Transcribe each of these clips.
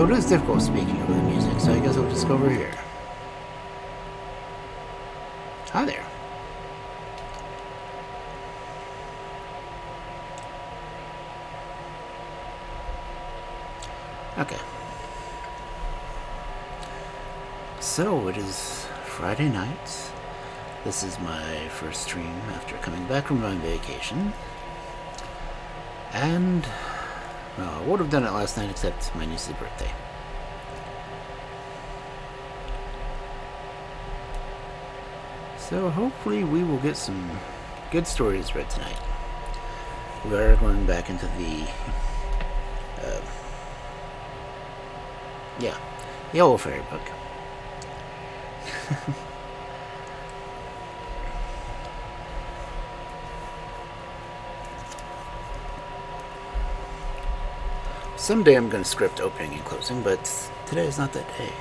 Although it is difficult speaking over the music, so I guess I'll just go over here. Hi there. Okay. So, it is Friday night. This is my first stream after coming back from my vacation. And, well, I would have done it last night except my niece's birthday. So hopefully we will get some good stories read tonight. We are going back into the, Yellow Fairy book. Someday I'm going to script opening and closing, but today is not that day.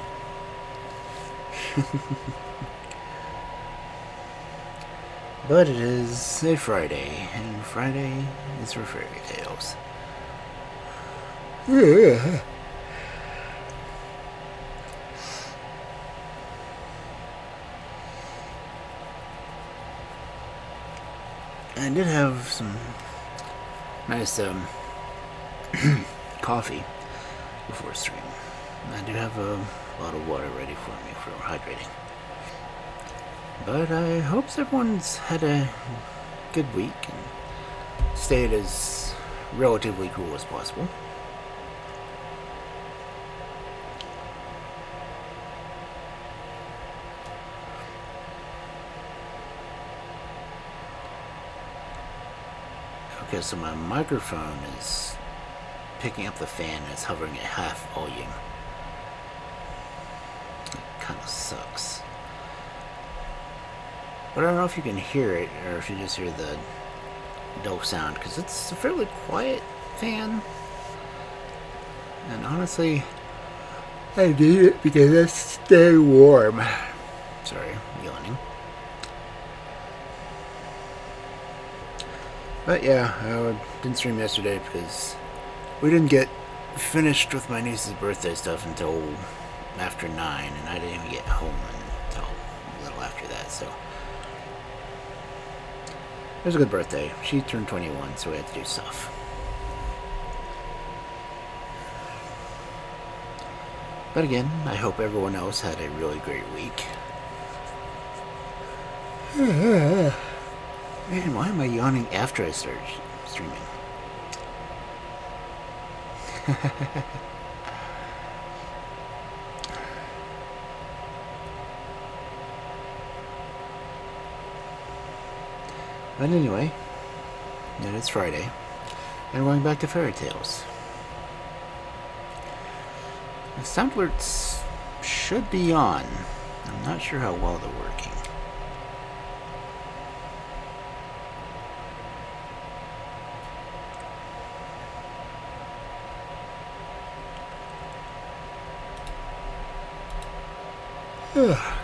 But it is a Friday, and Friday is for fairy tales. Yeah. I did have some nice coffee before stream. I do have a lot of water ready for me for hydrating. But I hope everyone's had a good week and stayed as relatively cool as possible. Okay, so my microphone is picking up the fan and it's hovering at half volume. It kind of sucks. But I don't know if you can hear it or if you just hear the dull sound, because it's a fairly quiet fan. And honestly, I need it because I stay warm. Sorry, I'm yawning. But yeah, I didn't stream yesterday because we didn't get finished with my niece's birthday stuff until after 9, and I didn't even get home until a little after that, so it was a good birthday. She turned 21, so we had to do stuff. But again, I hope everyone else had a really great week. Man, why am I yawning after I start streaming? But anyway, it is Friday, and we're going back to fairy tales. The sound alerts should be on. I'm not sure how well they're working. Ugh.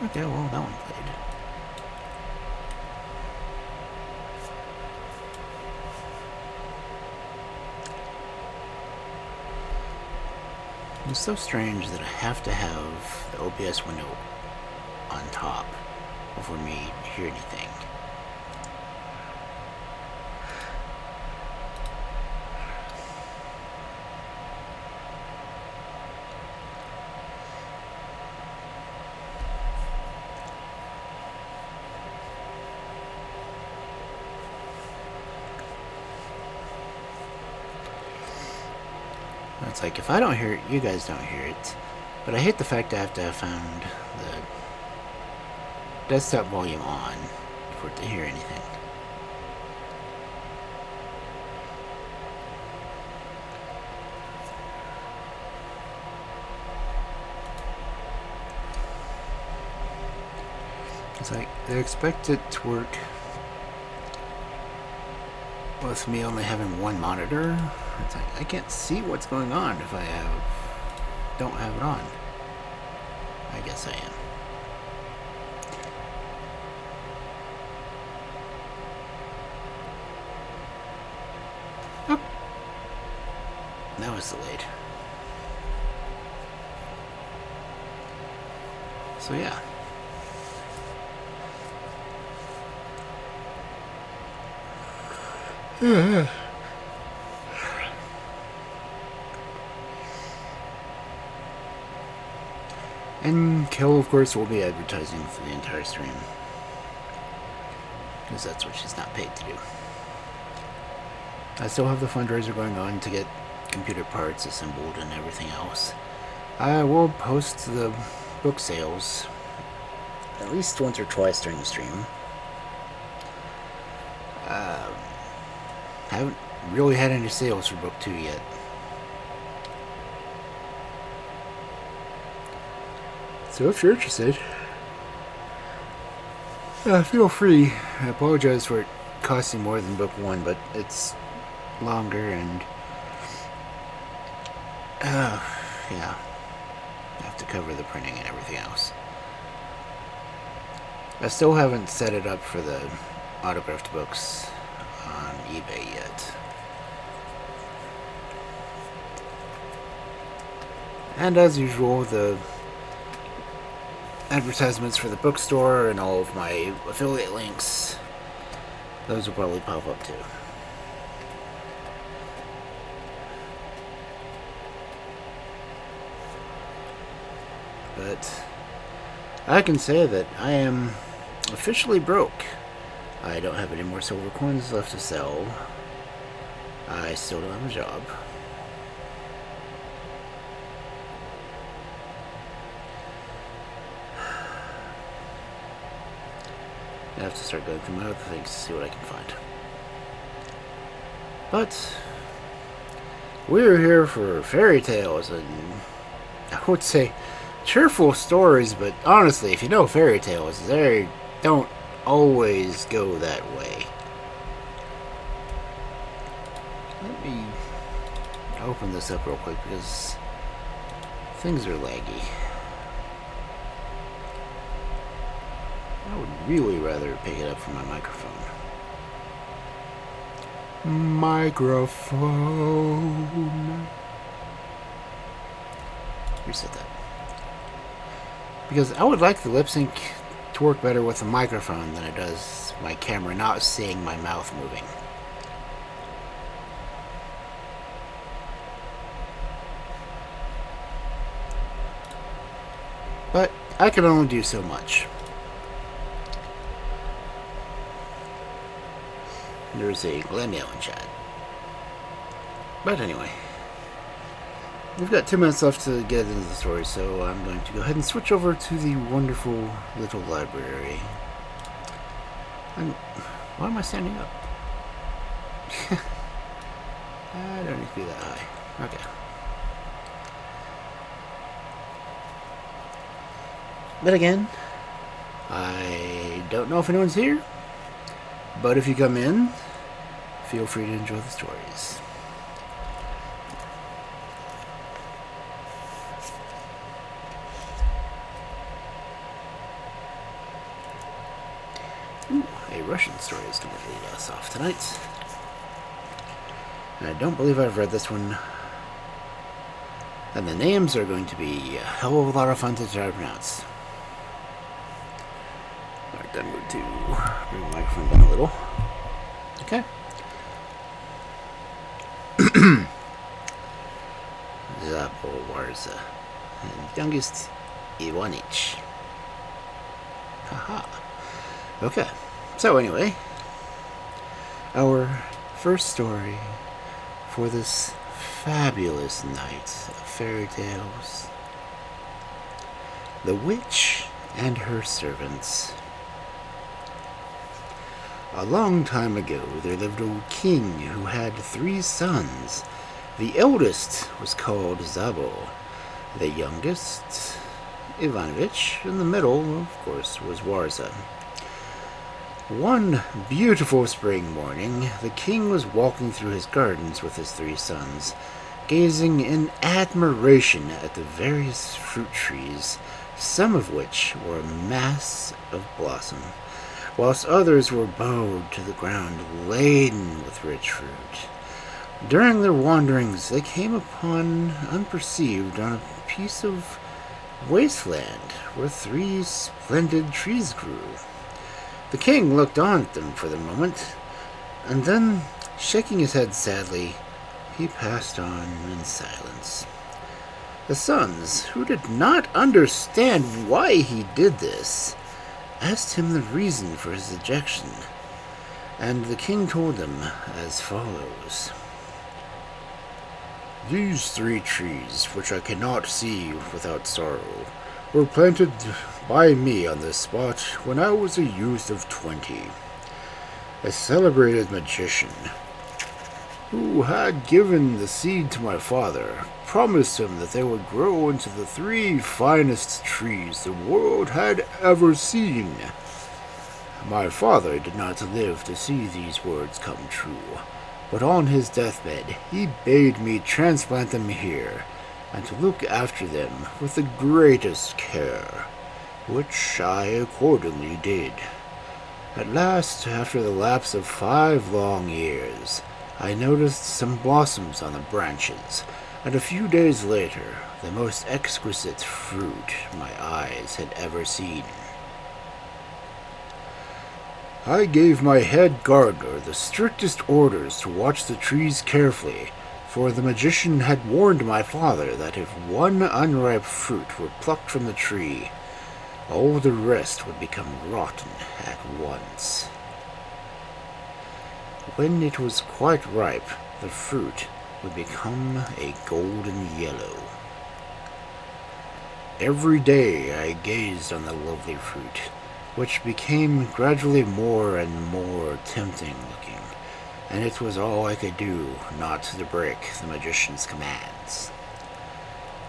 Okay, well, that one played. It's so strange that I have to have the OBS window on top before me to hear anything. It's like, if I don't hear it, you guys don't hear it. But I hate the fact I have to have found the desktop volume on for it to hear anything. It's like, they expect it to work with me only having one monitor. It's like, I can't see what's going on if I don't have it on. I guess I am. that was delayed. So yeah. And Kel, of course, will be advertising for the entire stream. Because that's what she's not paid to do. I still have the fundraiser going on to get computer parts assembled and everything else. I will post the book sales at least once or twice during the stream. Haven't really had any sales for book 2 yet. So if you're interested, feel free. I apologize for it costing more than book 1, but it's longer and yeah, I have to cover the printing and everything else. I still haven't set it up for the autographed books on eBay yet. And as usual, the advertisements for the bookstore and all of my affiliate links, those will probably pop up too. But I can say that I am officially broke. I don't have any more silver coins left to sell. I still don't have a job. I have to start going through my other things to see what I can find. But we're here for fairy tales and I would say cheerful stories, but honestly, if you know fairy tales, they don't always go that way. Let me open this up real quick because things are laggy. I would really rather pick it up from my microphone. Microphone. Reset that. Because I would like the lip sync to work better with the microphone than it does my camera not seeing my mouth moving. But I can only do so much. There's a Glamio in chat. But anyway, we've got 2 minutes left to get into the story, so I'm going to go ahead and switch over to the wonderful little library. And why am I standing up? I don't need to be that high. Okay. But again, I don't know if anyone's here, but if you come in, feel free to enjoy the stories. Ooh, a Russian story is going to lead us off tonight. And I don't believe I've read this one. And the names are going to be a hell of a lot of fun to try to pronounce. Alright, then we're to bring the microphone down a little. Okay. Zaborza. And youngest Iwanich. Haha. Okay. So anyway, our first story for this fabulous night of fairy tales. The Witch and Her Servants. A long time ago, there lived a king who had 3 sons. The eldest was called Zabo, the youngest, Ivanovich, and the middle, of course, was Warza. One beautiful spring morning, the king was walking through his gardens with his 3 sons, gazing in admiration at the various fruit trees, some of which were a mass of blossom, whilst others were bowed to the ground, laden with rich fruit. During their wanderings, they came upon, unperceived, on a piece of wasteland where 3 splendid trees grew. The king looked on at them for the moment, and then, shaking his head sadly, he passed on in silence. The sons, who did not understand why he did this, asked him the reason for his ejection, and the king told them as follows. These 3 trees, which I cannot see without sorrow, were planted by me on this spot when I was a youth of 20. A celebrated magician, who had given the seed to my father, promised him that they would grow into the 3 finest trees the world had ever seen. My father did not live to see these words come true, but on his deathbed he bade me transplant them here, and to look after them with the greatest care, which I accordingly did. At last, after the lapse of 5 long years, I noticed some blossoms on the branches, and a few days later, the most exquisite fruit my eyes had ever seen. I gave my head gardener the strictest orders to watch the trees carefully, for the magician had warned my father that if one unripe fruit were plucked from the tree, all the rest would become rotten at once. When it was quite ripe, the fruit would become a golden yellow. Every day I gazed on the lovely fruit, which became gradually more and more tempting looking, and it was all I could do not to break the magician's commands.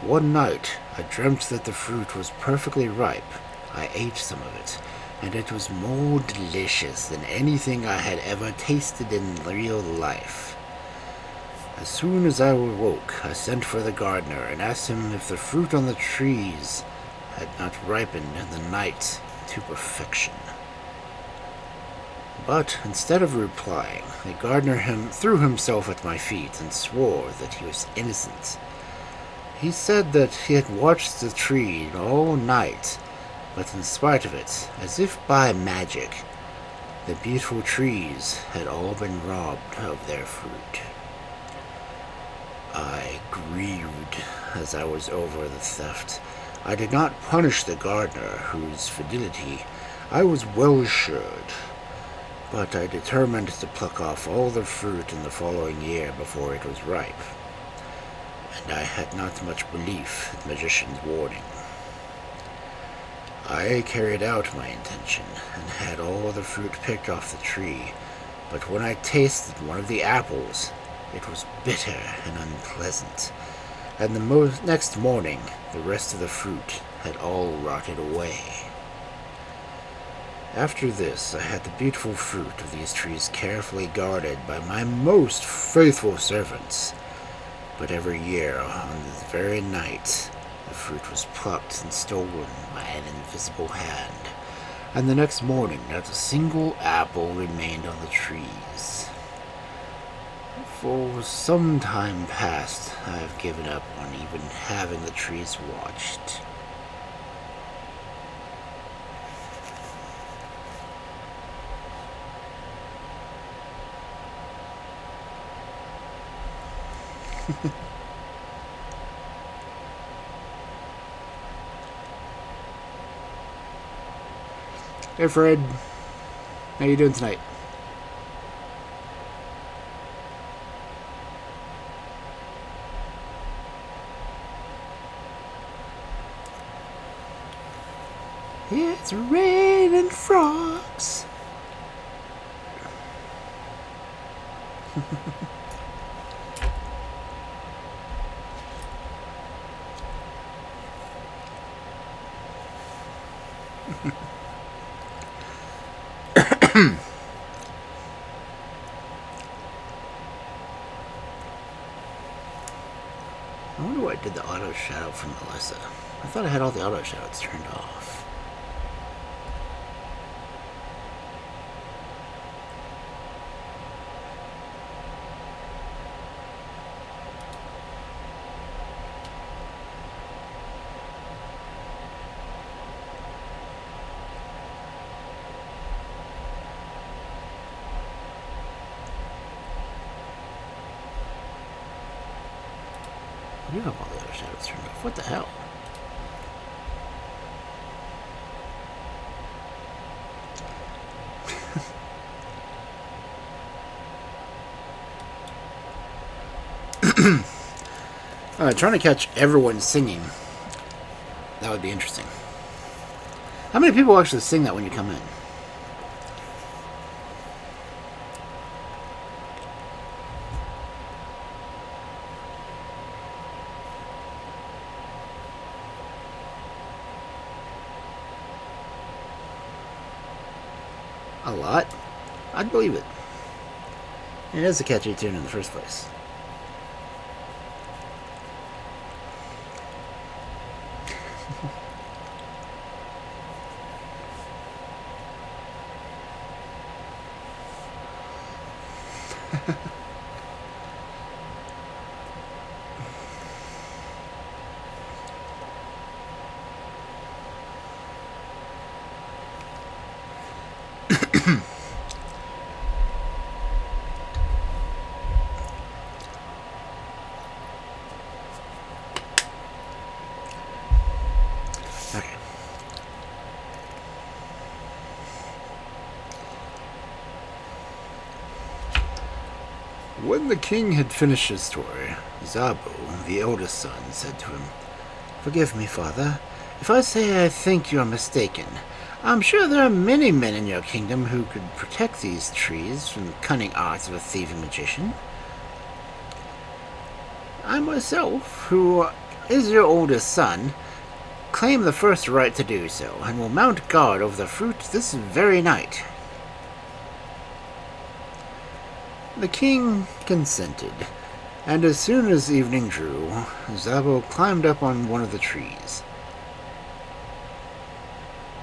One night I dreamt that the fruit was perfectly ripe. I ate some of it, and it was more delicious than anything I had ever tasted in real life. As soon as I awoke, I sent for the gardener and asked him if the fruit on the trees had not ripened in the night to perfection. But instead of replying, the gardener threw himself at my feet and swore that he was innocent. He said that he had watched the tree all night, but in spite of it, as if by magic, the beautiful trees had all been robbed of their fruit. I grieved as I was over the theft. I did not punish the gardener, whose fidelity I was well assured, but I determined to pluck off all the fruit in the following year before it was ripe, and I had not much belief in the magician's warning. I carried out my intention and had all the fruit picked off the tree, but when I tasted one of the apples, it was bitter and unpleasant, and the next morning the rest of the fruit had all rotted away. After this, I had the beautiful fruit of these trees carefully guarded by my most faithful servants, but every year, on the very night, the fruit was plucked and stolen by an invisible hand, and the next morning not a single apple remained on the trees. For some time past, I have given up on even having the trees watched. Hey Fred, how you doing tonight? It's raining frogs. I wonder why I did the auto shadow from Melissa. I thought I had all the auto shadows turned off. I do have all the other shadows turned off. What the hell? Trying to catch everyone singing. That would be interesting. How many people actually sing that when you come in? A lot? I'd believe it. It is a catchy tune in the first place. Okay. When the king had finished his story, Zabo, the eldest son, said to him, "Forgive me, father, if I say I think you're mistaken. I'm sure there are many men in your kingdom who could protect these trees from the cunning arts of a thieving magician. I myself, who is your oldest son, claim the first right to do so, and will mount guard over the fruit this very night." The king consented, and as soon as evening drew, Zabo climbed up on one of the trees.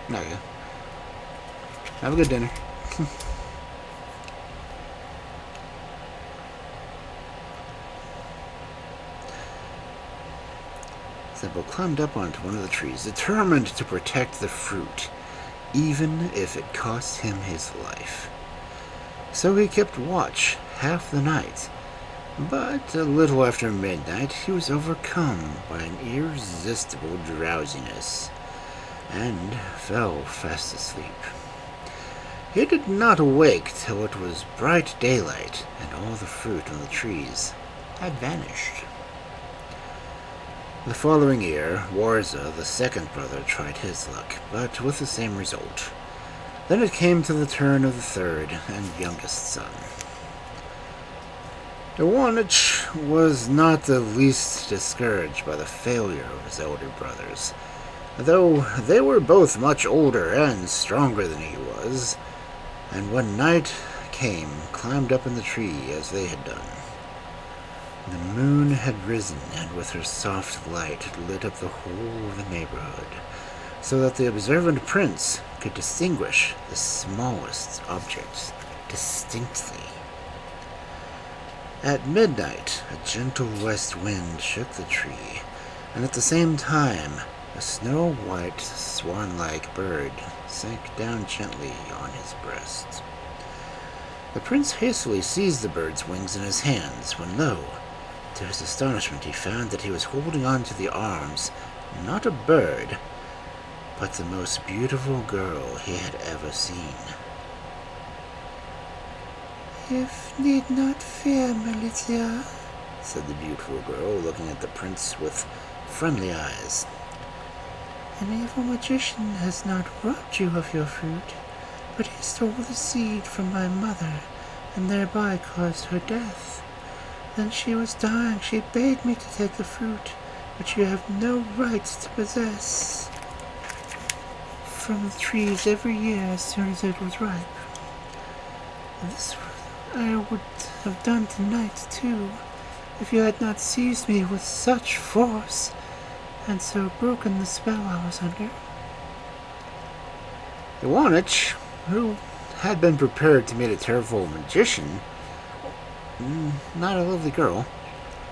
Okay. Have a good dinner. Zabo climbed up onto one of the trees, determined to protect the fruit, even if it cost him his life. So he kept watch half the night, but a little after midnight he was overcome by an irresistible drowsiness, and fell fast asleep. He did not awake till it was bright daylight, and all the fruit on the trees had vanished. The following year, Warza, the second brother, tried his luck, but with the same result. Then it came to the turn of the third and youngest son. Iwanich was not the least discouraged by the failure of his elder brothers, though they were both much older and stronger than he was, and when night came, climbed up in the tree as they had done. The moon had risen, and with her soft light lit up the whole of the neighborhood, so that the observant prince could distinguish the smallest objects distinctly. At midnight, a gentle west wind shook the tree, and at the same time, a snow-white, swan-like bird sank down gently on his breast. The prince hastily seized the bird's wings in his hands, when lo, to his astonishment he found that he was holding on to the arms, not a bird, but the most beautiful girl he had ever seen. "You need not fear, Malicia," said the beautiful girl, looking at the prince with friendly eyes. "An evil magician has not robbed you of your fruit, but he stole the seed from my mother, and thereby caused her death. When she was dying, she begged me to take the fruit, which you have no right to possess, from the trees every year as soon as it was ripe. This I would have done tonight, too, if you had not seized me with such force, and so broken the spell I was under." Iwanich, who had been prepared to meet a terrible magician, not a lovely girl,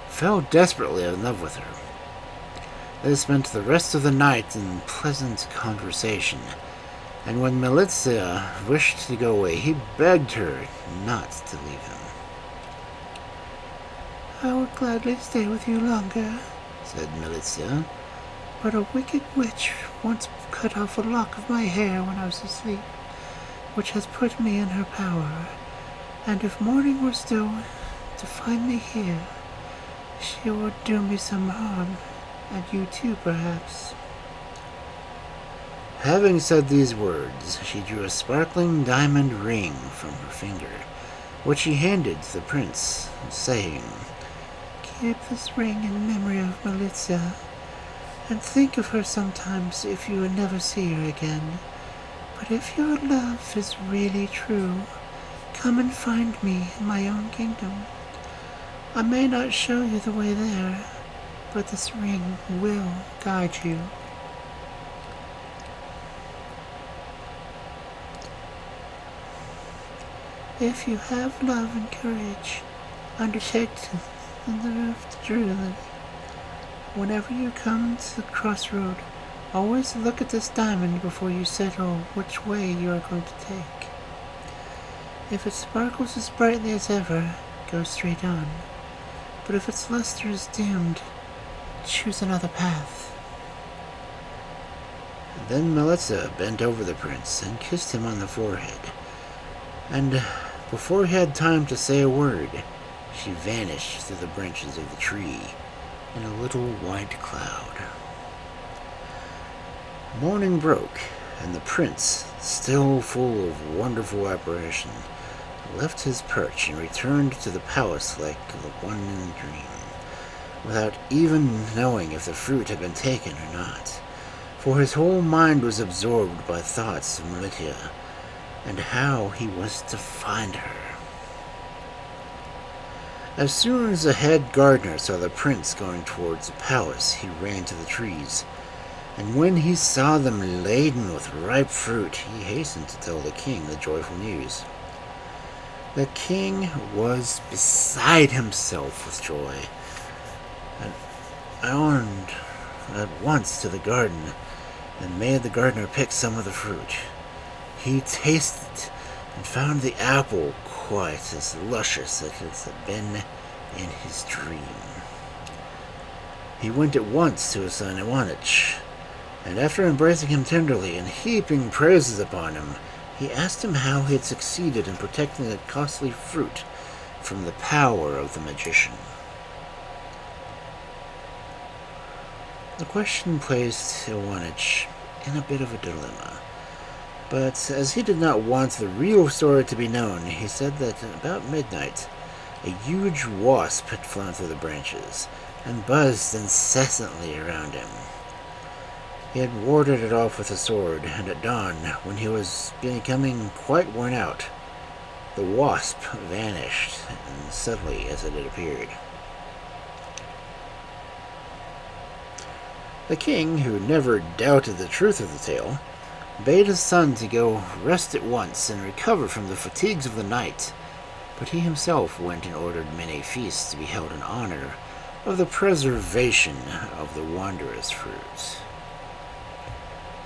fell desperately in love with her. They spent the rest of the night in pleasant conversation, and when Malicia wished to go away, he begged her not to leave him. "I would gladly stay with you longer, said Melissa. "But a wicked witch once cut off a lock of my hair when I was asleep, which has put me in her power. And if morning were still to find me here, she would do me some harm, and you too, perhaps." Having said these words, she drew a sparkling diamond ring from her finger, which she handed to the prince, saying, "Keep this ring in memory of Melissa, and think of her sometimes if you will never see her again. But if your love is really true, come and find me in my own kingdom. I may not show you the way there, but this ring will guide you." "If you have love and courage, undertake in the road to Jerusalem. Whenever you come to the crossroad, always look at this diamond before you settle which way you are going to take. If it sparkles as brightly as ever, go straight on. But if its luster is dimmed, choose another path." Then Melissa bent over the prince and kissed him on the forehead, and before he had time to say a word, she vanished through the branches of the tree in a little white cloud. Morning broke, and the prince, still full of wonderful apparition, left his perch and returned to the palace like the one in the dream, without even knowing if the fruit had been taken or not, for his whole mind was absorbed by thoughts of Melita and how he was to find her. As soon as the head gardener saw the prince going towards the palace, he ran to the trees, and when he saw them laden with ripe fruit, he hastened to tell the king the joyful news. The king was beside himself with joy, and owned at once to the garden and made the gardener pick some of the fruit. He tasted and found the apple quite as luscious as it had been in his dream. He went at once to his son Iwanich, and after embracing him tenderly and heaping praises upon him, he asked him how he had succeeded in protecting the costly fruit from the power of the magician. The question placed Iwanich in a bit of a dilemma, but as he did not want the real story to be known, he said that about midnight, a huge wasp had flown through the branches and buzzed incessantly around him. He had warded it off with a sword, and at dawn, when he was becoming quite worn out, the wasp vanished as suddenly as it had appeared. The king, who never doubted the truth of the tale, bade his son to go rest at once and recover from the fatigues of the night, but he himself went and ordered many feasts to be held in honor of the preservation of the wondrous fruit.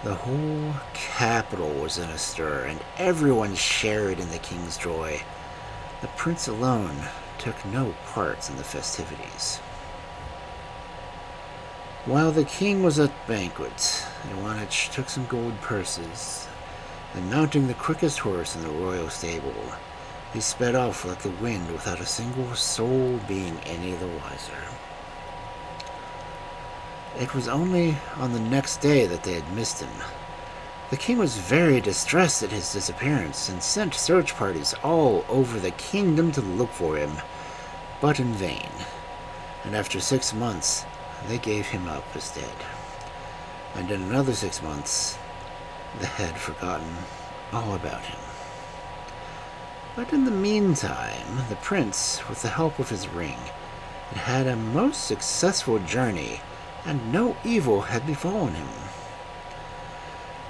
The whole capital was in a stir, and everyone shared in the king's joy. The prince alone took no part in the festivities. While the king was at the banquet, Iwanich took some gold purses, and mounting the quickest horse in the royal stable, he sped off like the wind without a single soul being any the wiser. It was only on the next day that they had missed him. The king was very distressed at his disappearance and sent search parties all over the kingdom to look for him, but in vain, and after 6 months they gave him up as dead, and in another 6 months they had forgotten all about him. But in the meantime, the prince, with the help of his ring, had had a most successful journey, and no evil had befallen him.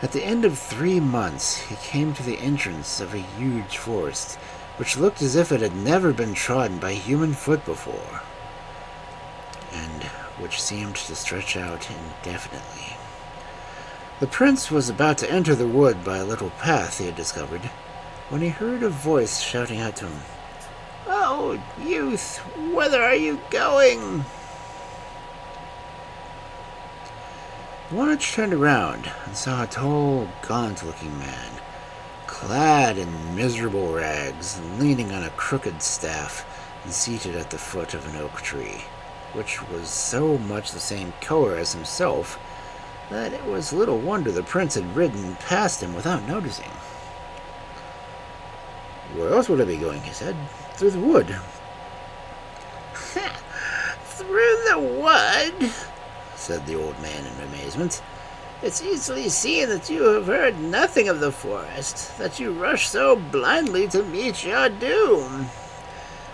At the end of 3 months, he came to the entrance of a huge forest, which looked as if it had never been trodden by human foot before, and which seemed to stretch out indefinitely. The prince was about to enter the wood by a little path he had discovered, when he heard a voice shouting out to him, "Oh, youth, whither are you going?" Wanich turned around and saw a tall, gaunt-looking man, clad in miserable rags, leaning on a crooked staff and seated at the foot of an oak tree, which was so much the same color as himself that it was little wonder the prince had ridden past him without noticing. "Where else would I be going?" he said. "Through the wood." "Through the wood?" said the old man in amazement. "It's easily seen that you have heard nothing of the forest, that you rush so blindly to meet your doom.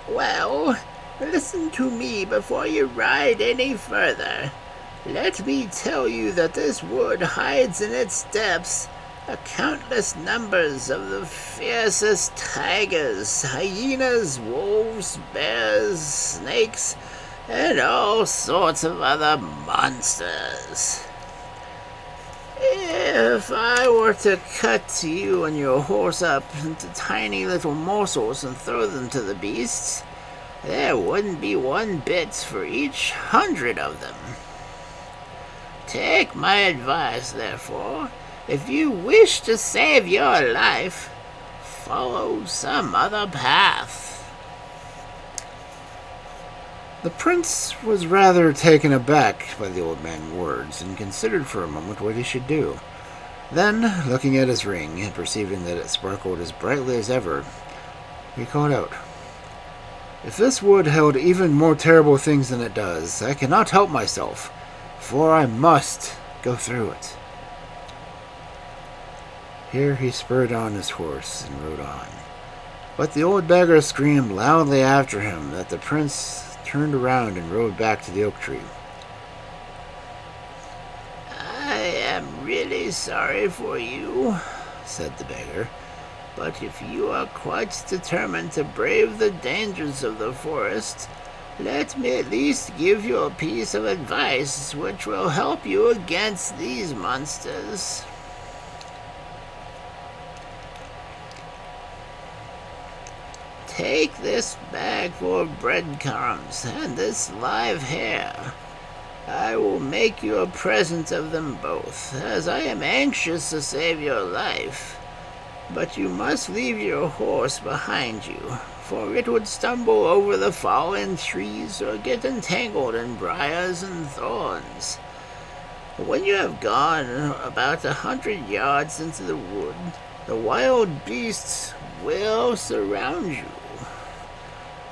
Well, listen to me before you ride any further. Let me tell you that this wood hides in its depths a countless numbers of the fiercest tigers, hyenas, wolves, bears, snakes, and all sorts of other monsters. If I were to cut you and your horse up into tiny little morsels and throw them to the beasts, there wouldn't be one bit for each 100 of them. Take my advice, therefore. If you wish to save your life, follow some other path." The prince was rather taken aback by the old man's words and considered for a moment what he should do. Then, looking at his ring and perceiving that it sparkled as brightly as ever, he called out, "If this wood held even more terrible things than it does, I cannot help myself, for I must go through it." Here he spurred on his horse and rode on. But the old beggar screamed loudly after him that the prince turned around and rode back to the oak tree. "I am really sorry for you," said the beggar, "but if you are quite determined to brave the dangers of the forest, let me at least give you a piece of advice which will help you against these monsters. Take this bag full of breadcrumbs and this live hare. I will make you a present of them both, as I am anxious to save your life. But you must leave your horse behind you, for it would stumble over the fallen trees or get entangled in briars and thorns. When you have gone about 100 yards into the wood, the wild beasts will surround you.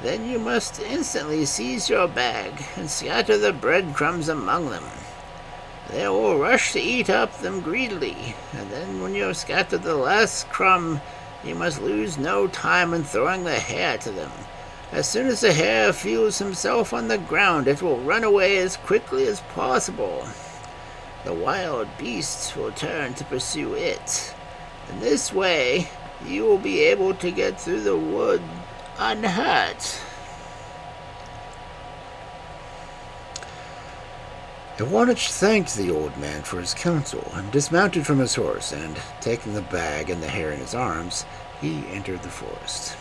Then you must instantly seize your bag and scatter the breadcrumbs among them. They will rush to eat up them greedily, and then when you have scattered the last crumb, you must lose no time in throwing the hare to them. As soon as the hare feels himself on the ground, it will run away as quickly as possible. The wild beasts will turn to pursue it. In this way, you will be able to get through the wood unhurt." Iwanich thanked the old man for his counsel and dismounted from his horse, and, taking the bag and the hare in his arms, he entered the forest.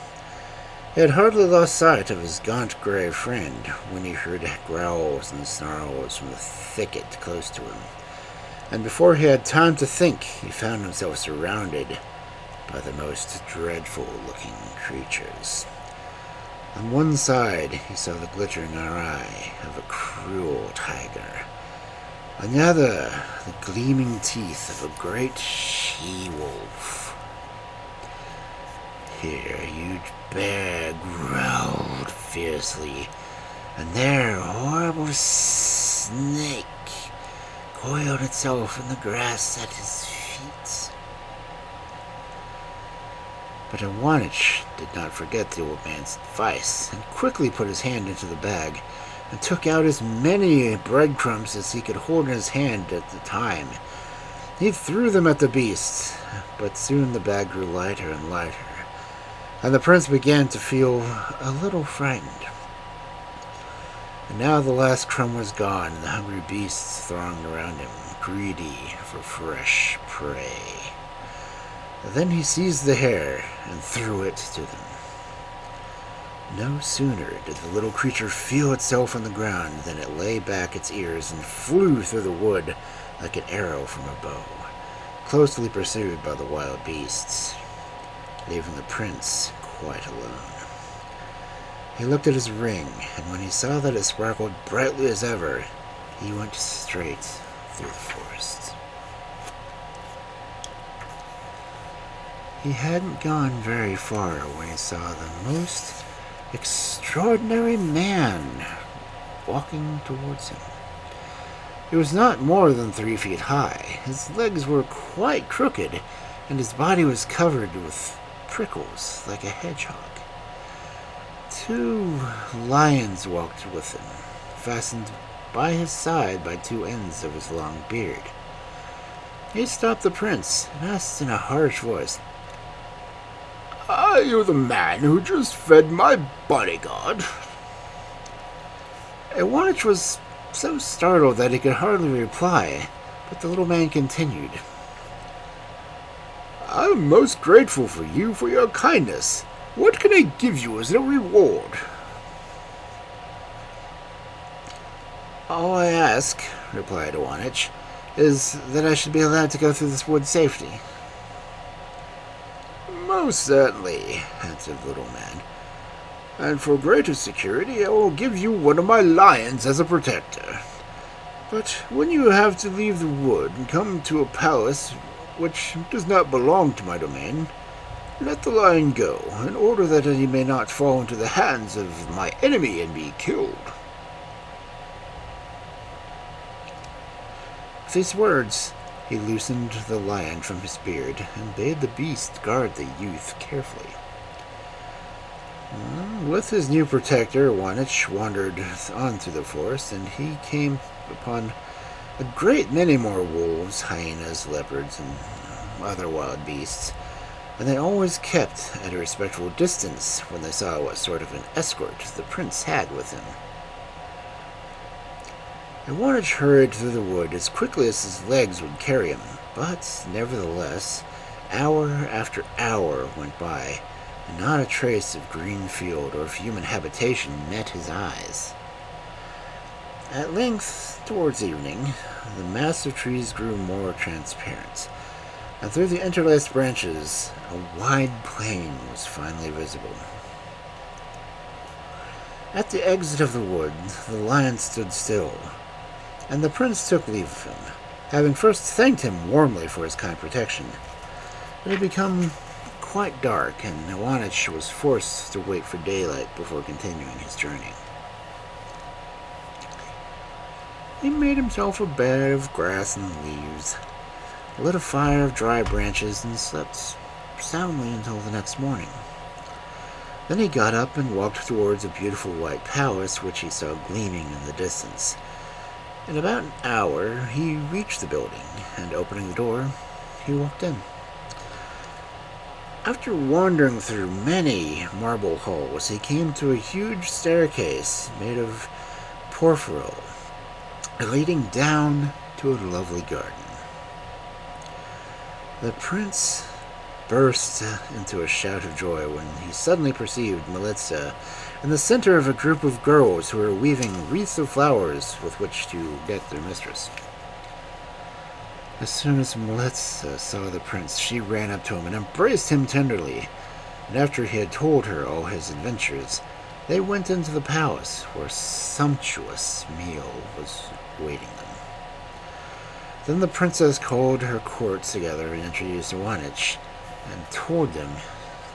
He had hardly lost sight of his gaunt gray friend when he heard growls and snarls from the thicket close to him, and before he had time to think, he found himself surrounded by the most dreadful-looking creatures. On one side, he saw the glittering eye of a cruel tiger. On the other, the gleaming teeth of a great she-wolf. Here, a huge bear growled fiercely, and there, a horrible snake coiled itself in the grass at his feet. But Iwanich did not forget the old man's advice, and quickly put his hand into the bag, and took out as many breadcrumbs as he could hold in his hand at the time. He threw them at the beasts, but soon the bag grew lighter and lighter, and the prince began to feel a little frightened. And now the last crumb was gone, and the hungry beasts thronged around him, greedy for fresh prey. Then he seized the hare and threw it to them. No sooner did the little creature feel itself on the ground than it lay back its ears and flew through the wood like an arrow from a bow, closely pursued by the wild beasts, leaving the prince quite alone. He looked at his ring, and when he saw that it sparkled brightly as ever, he went straight through the forest. He hadn't gone very far when he saw the most extraordinary man walking towards him. He was not more than 3 feet high. His legs were quite crooked, and his body was covered with prickles like a hedgehog. 2 lions walked with him, fastened by his side by 2 ends of his long beard. He stopped the prince and asked in a harsh voice, "Are you the man who just fed my bodyguard?" Iwanich was so startled that he could hardly reply, but the little man continued. "I'm most grateful for you for your kindness. What can I give you as a reward?" "All I ask," replied Iwanich, "is that I should be allowed to go through this wood safely." "Most certainly," answered the little man. "And for greater security, I will give you one of my lions as a protector. But when you have to leave the wood and come to a palace which does not belong to my domain, let the lion go, in order that he may not fall into the hands of my enemy and be killed." With these words, he loosened the lion from his beard and bade the beast guard the youth carefully. With his new protector, Iwanich wandered on through the forest, and he came upon a great many more wolves, hyenas, leopards, and other wild beasts, and they always kept at a respectful distance when they saw what sort of an escort the prince had with him. Iwanich hurried through the wood as quickly as his legs would carry him, but nevertheless, hour after hour went by, and not a trace of green field or of human habitation met his eyes. At length, towards evening, the mass of trees grew more transparent, and through the interlaced branches, a wide plain was finally visible. At the exit of the wood, the lion stood still, and the prince took leave of him, having first thanked him warmly for his kind protection. It had become quite dark, and Iwanich was forced to wait for daylight before continuing his journey. He made himself a bed of grass and leaves, lit a fire of dry branches, and slept soundly until the next morning. Then he got up and walked towards a beautiful white palace which he saw gleaming in the distance. In about an hour he reached the building, and opening the door, he walked in. After wandering through many marble halls, he came to a huge staircase made of porphyro, leading down to a lovely garden. The prince burst into a shout of joy when he suddenly perceived Melitza in the center of a group of girls who were weaving wreaths of flowers with which to deck their mistress. As soon as Melitza saw the prince, she ran up to him and embraced him tenderly, and after he had told her all his adventures, they went into the palace, where a sumptuous meal was awaiting them. Then the princess called her court together and introduced Iwanich, and told them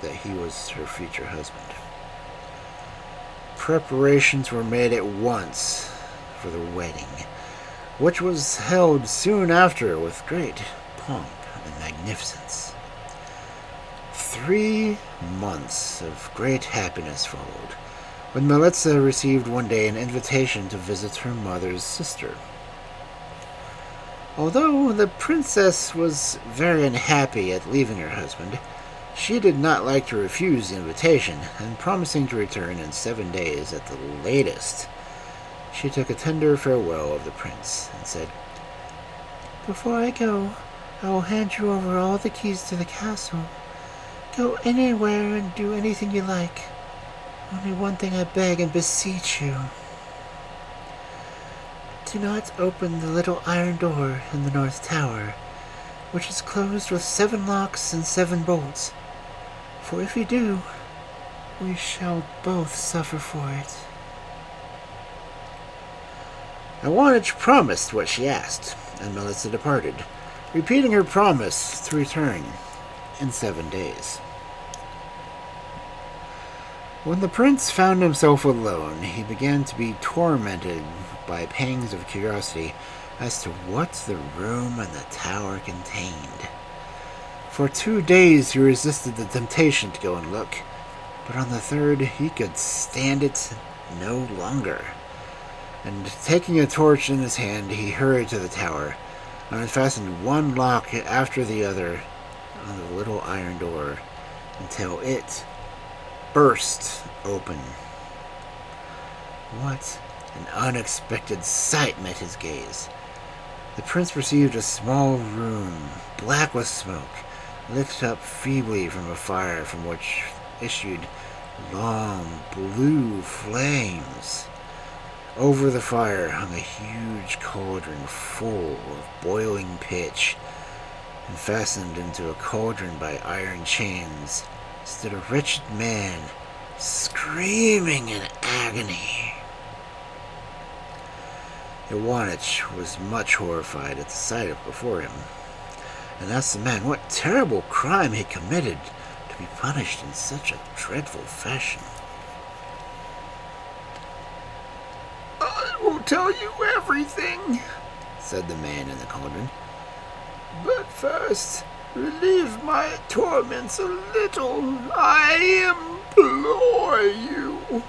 that he was her future husband. Preparations were made at once for the wedding, which was held soon after with great pomp and magnificence. 3 months of great happiness followed, when Melitza received one day an invitation to visit her mother's sister. Although the princess was very unhappy at leaving her husband, she did not like to refuse the invitation, and promising to return in 7 days at the latest, she took a tender farewell of the prince and said, "Before I go, I will hand you over all the keys to the castle. Go anywhere and do anything you like. Only one thing I beg and beseech you." Do not open the little iron door in the north tower, which is closed with 7 locks and 7 bolts. For if you do, we shall both suffer for it. Iwanich promised what she asked, and Melissa departed, repeating her promise to return in 7 days. When the prince found himself alone, he began to be tormented by pangs of curiosity as to what the room and the tower contained. For 2 days he resisted the temptation to go and look, but on the 3rd he could stand it no longer. And taking a torch in his hand, he hurried to the tower and unfastened one lock after the other on the little iron door until it burst open. What an unexpected sight met his gaze. The prince perceived a small room, black with smoke, lit up feebly from a fire from which issued long blue flames. Over the fire hung a huge cauldron full of boiling pitch, and fastened into a cauldron by iron chains stood a wretched man, screaming in agony. Iwanich was much horrified at the sight of before him, and asked the man what terrible crime he committed to be punished in such a dreadful fashion. "I will tell you everything," said the man in the cauldron. "but first, relieve my torments a little. I implore you."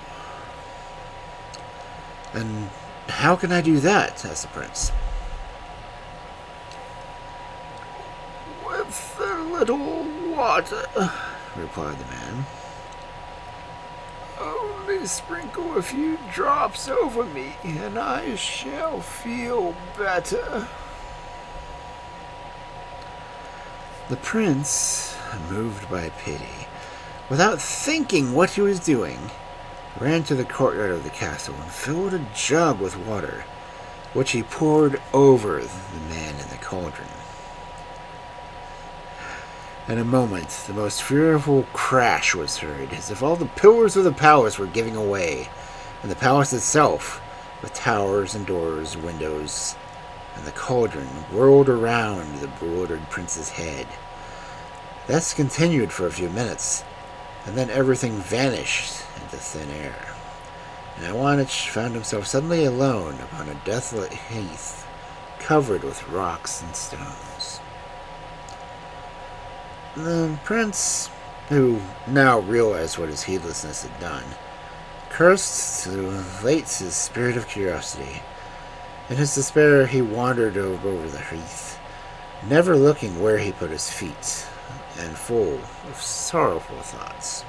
"And how can I do that?" asked the prince. "With a little water," replied the man. "Only sprinkle a few drops over me, and I shall feel better." The prince, moved by pity, without thinking what he was doing, ran to the courtyard of the castle and filled a jug with water, which he poured over the man in the cauldron. In a moment, the most fearful crash was heard, as if all the pillars of the palace were giving away, and the palace itself, with towers and doors, windows, and the cauldron, whirled around the bewildered prince's head. This continued for a few minutes, and then everything vanished into thin air, and Iwanich found himself suddenly alone upon a desolate heath covered with rocks and stones. The prince, who now realized what his heedlessness had done, cursed to allate his spirit of curiosity. In his despair, he wandered over the heath, never looking where he put his feet, and full of sorrowful thoughts.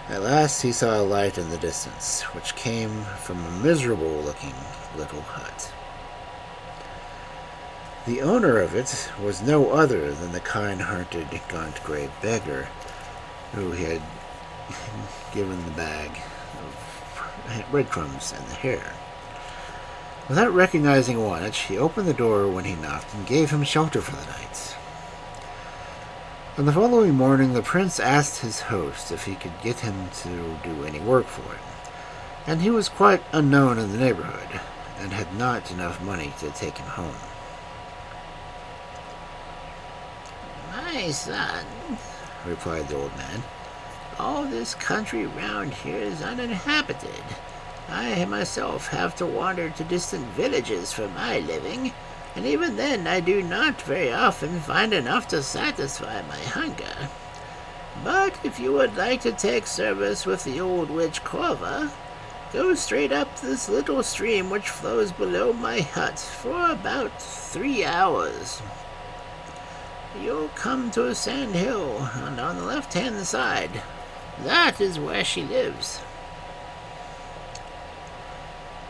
At last he saw a light in the distance, which came from a miserable-looking little hut. The owner of it was no other than the kind-hearted gaunt gray beggar who had given the bag of breadcrumbs and the hare. Without recognizing Iwanich, he opened the door when he knocked and gave him shelter for the night. On the following morning, the prince asked his host if he could get him to do any work for him, and he was quite unknown in the neighborhood, and had not enough money to take him home. "My son," replied the old man, "all this country round here is uninhabited. I myself have to wander to distant villages for my living, and even then I do not very often find enough to satisfy my hunger. But if you would like to take service with the old witch Corva, go straight up this little stream which flows below my hut for about 3 hours. You'll come to a sand hill, and on the left-hand side, that is where she lives."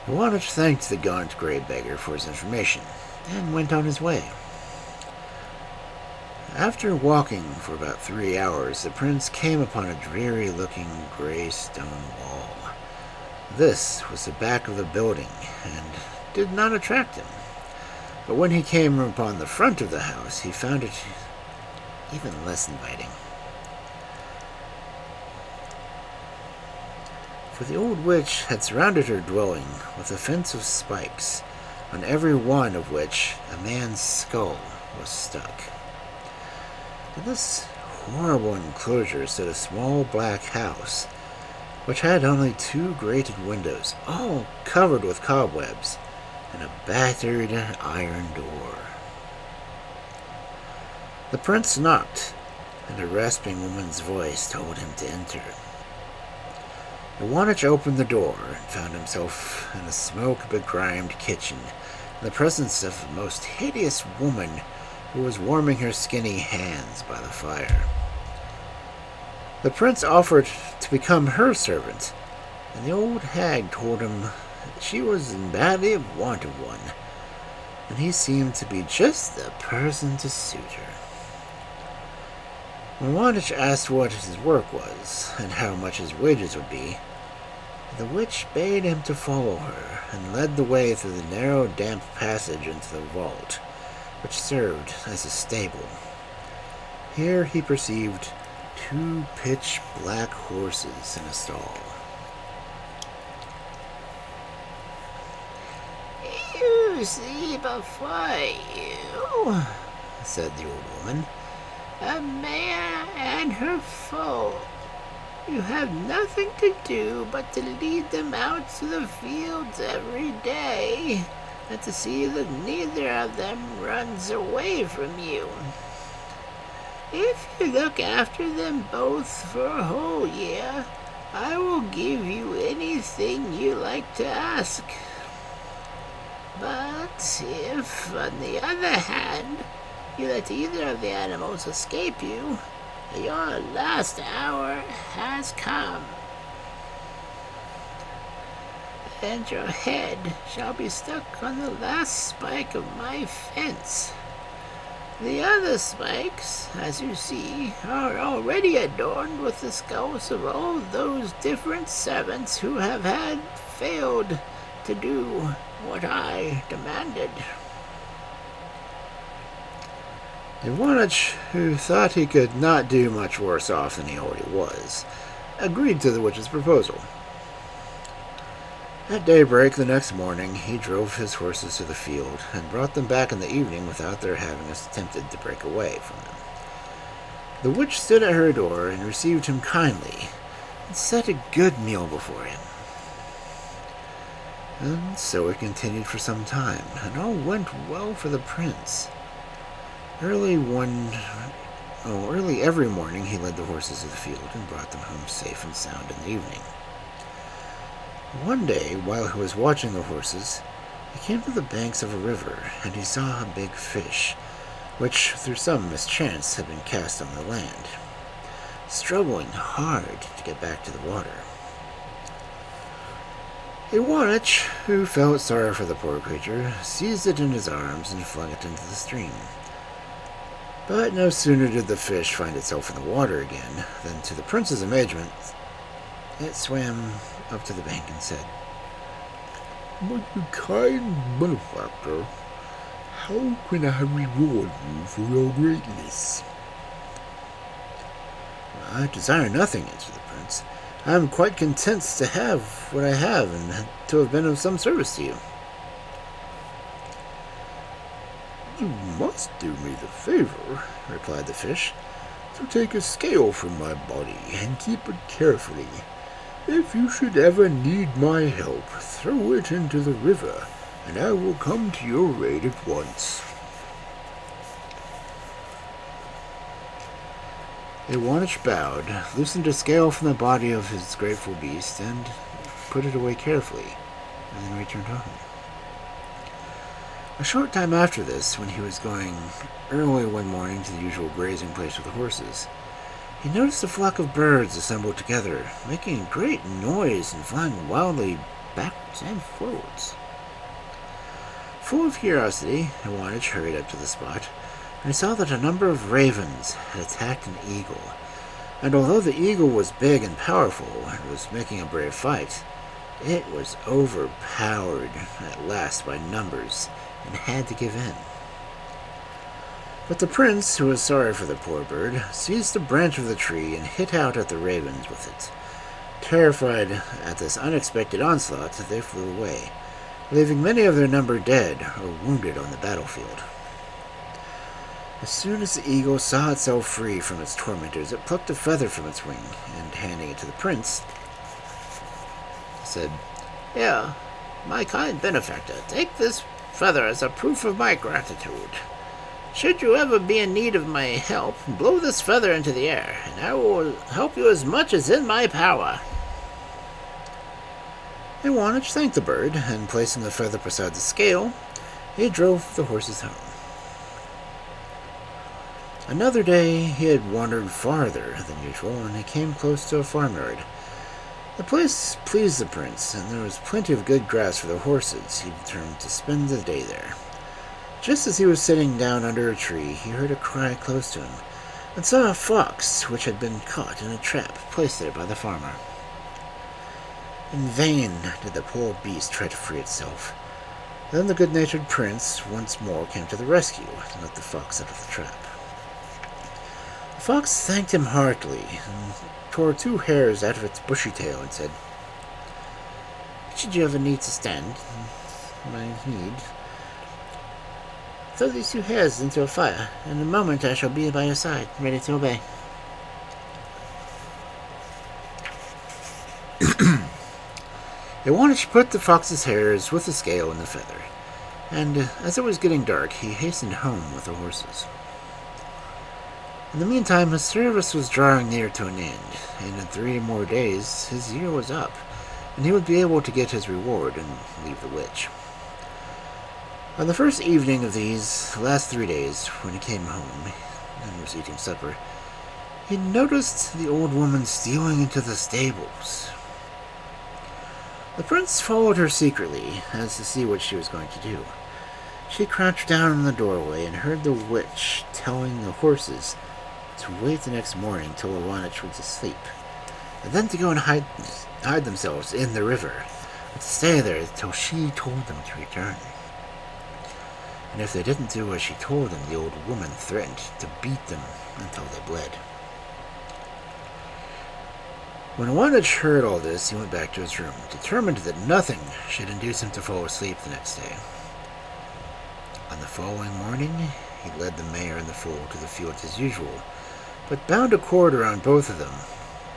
Iwanich thanked the gaunt gray beggar for his information, and went on his way. After walking for about 3 hours, the prince came upon a dreary-looking gray stone wall. This was the back of the building, and did not attract him. But when he came upon the front of the house, he found it even less inviting. For the old witch had surrounded her dwelling with a fence of spikes, on every one of which a man's skull was stuck. In this horrible enclosure stood a small black house, which had only 2 grated windows, all covered with cobwebs, and a battered iron door. The prince knocked, and a rasping woman's voice told him to enter. Iwanich opened the door and found himself in a smoke-begrimed kitchen, in the presence of a most hideous woman who was warming her skinny hands by the fire. The prince offered to become her servant, and the old hag told him that she was in badly want of one, and he seemed to be just the person to suit her. When Iwanich asked what his work was, and how much his wages would be, the witch bade him to follow her, and led the way through the narrow, damp passage into the vault, which served as a stable. Here he perceived 2 pitch-black horses in a stall. "You see before you," said the old woman, "a mare and her foal. You have nothing to do but to lead them out to the fields every day, and to see that neither of them runs away from you. If you look after them both for a whole year, I will give you anything you like to ask. But if, on the other hand, you let either of the animals escape you, your last hour has come, and your head shall be stuck on the last spike of my fence. The other spikes, as you see, are already adorned with the skulls of all those different servants who have failed to do what I demanded." Iwanich, who thought he could not do much worse off than he already was, agreed to the witch's proposal. At daybreak the next morning, he drove his horses to the field and brought them back in the evening without their having attempted to break away from him. The witch stood at her door and received him kindly, and set a good meal before him. And so it continued for some time, and all went well for the prince. Early every morning he led the horses to the field and brought them home safe and sound in the evening. One day, while he was watching the horses, he came to the banks of a river, and he saw a big fish, which through some mischance had been cast on the land, struggling hard to get back to the water. Iwanich, who felt sorry for the poor creature, seized it in his arms and flung it into the stream. But no sooner did the fish find itself in the water again than, to the prince's amazement, it swam up to the bank and said, "My kind benefactor, how can I reward you for your greatness?" "I desire nothing," answered the prince. "I am quite content to have what I have and to have been of some service to you." "You must do me the favor," replied the fish, "to take a scale from my body and keep it carefully. If you should ever need my help, throw it into the river, and I will come to your aid at once." Iwanich bowed, loosened a scale from the body of his grateful beast, and put it away carefully, and then returned home. A short time after this, when he was going early one morning to the usual grazing place with the horses, he noticed a flock of birds assembled together, making a great noise and flying wildly backwards and forwards. Full of curiosity, Iwanich hurried up to the spot, and he saw that a number of ravens had attacked an eagle, and although the eagle was big and powerful and was making a brave fight, It was overpowered at last by numbers and had to give in. But the prince, who was sorry for the poor bird, seized a branch of the tree and hit out at the ravens with it. Terrified at this unexpected onslaught, they flew away, leaving many of their number dead or wounded on the battlefield. As soon as the eagle saw itself free from its tormentors, it plucked a feather from its wing, and handing it to the prince, said, "Here, my kind benefactor, take this feather as a proof of my gratitude. Should you ever be in need of my help, blow this feather into the air, and I will help you as much as in my power." And Wanich thanked the bird, and placing the feather beside the scale, he drove the horses home. Another day he had wandered farther than usual, and he came close to a farmyard. The place pleased the prince, and there was plenty of good grass for the horses. He determined to spend the day there. Just as he was sitting down under a tree, he heard a cry close to him, and saw a fox which had been caught in a trap placed there by the farmer. In vain did the poor beast try to free itself. Then the good-natured prince once more came to the rescue and let the fox out of the trap. The fox thanked him heartily and tore 2 hairs out of its bushy tail and said, "Should you ever need to stand, throw these 2 hairs into a fire. In a moment I shall be by your side, ready to obey." They wanted to put the fox's hairs with the scale and the feather, and as it was getting dark, he hastened home with the horses. In the meantime, his service was drawing near to an end, and in 3 more days his year was up, and he would be able to get his reward and leave the witch. On the first evening of these last 3 days, when he came home and was eating supper, he noticed the old woman stealing into the stables. The prince followed her secretly, as to see what she was going to do. She crouched down in the doorway and heard the witch telling the horses to wait the next morning till Wanich was asleep, and then to go and hide themselves in the river, and to stay there till she told them to return. And if they didn't do as she told them, the old woman threatened to beat them until they bled. When Wanich heard all this, he went back to his room, determined that nothing should induce him to fall asleep the next day. On the following morning, he led the mare and the foal to the fields as usual, but bound a cord around both of them,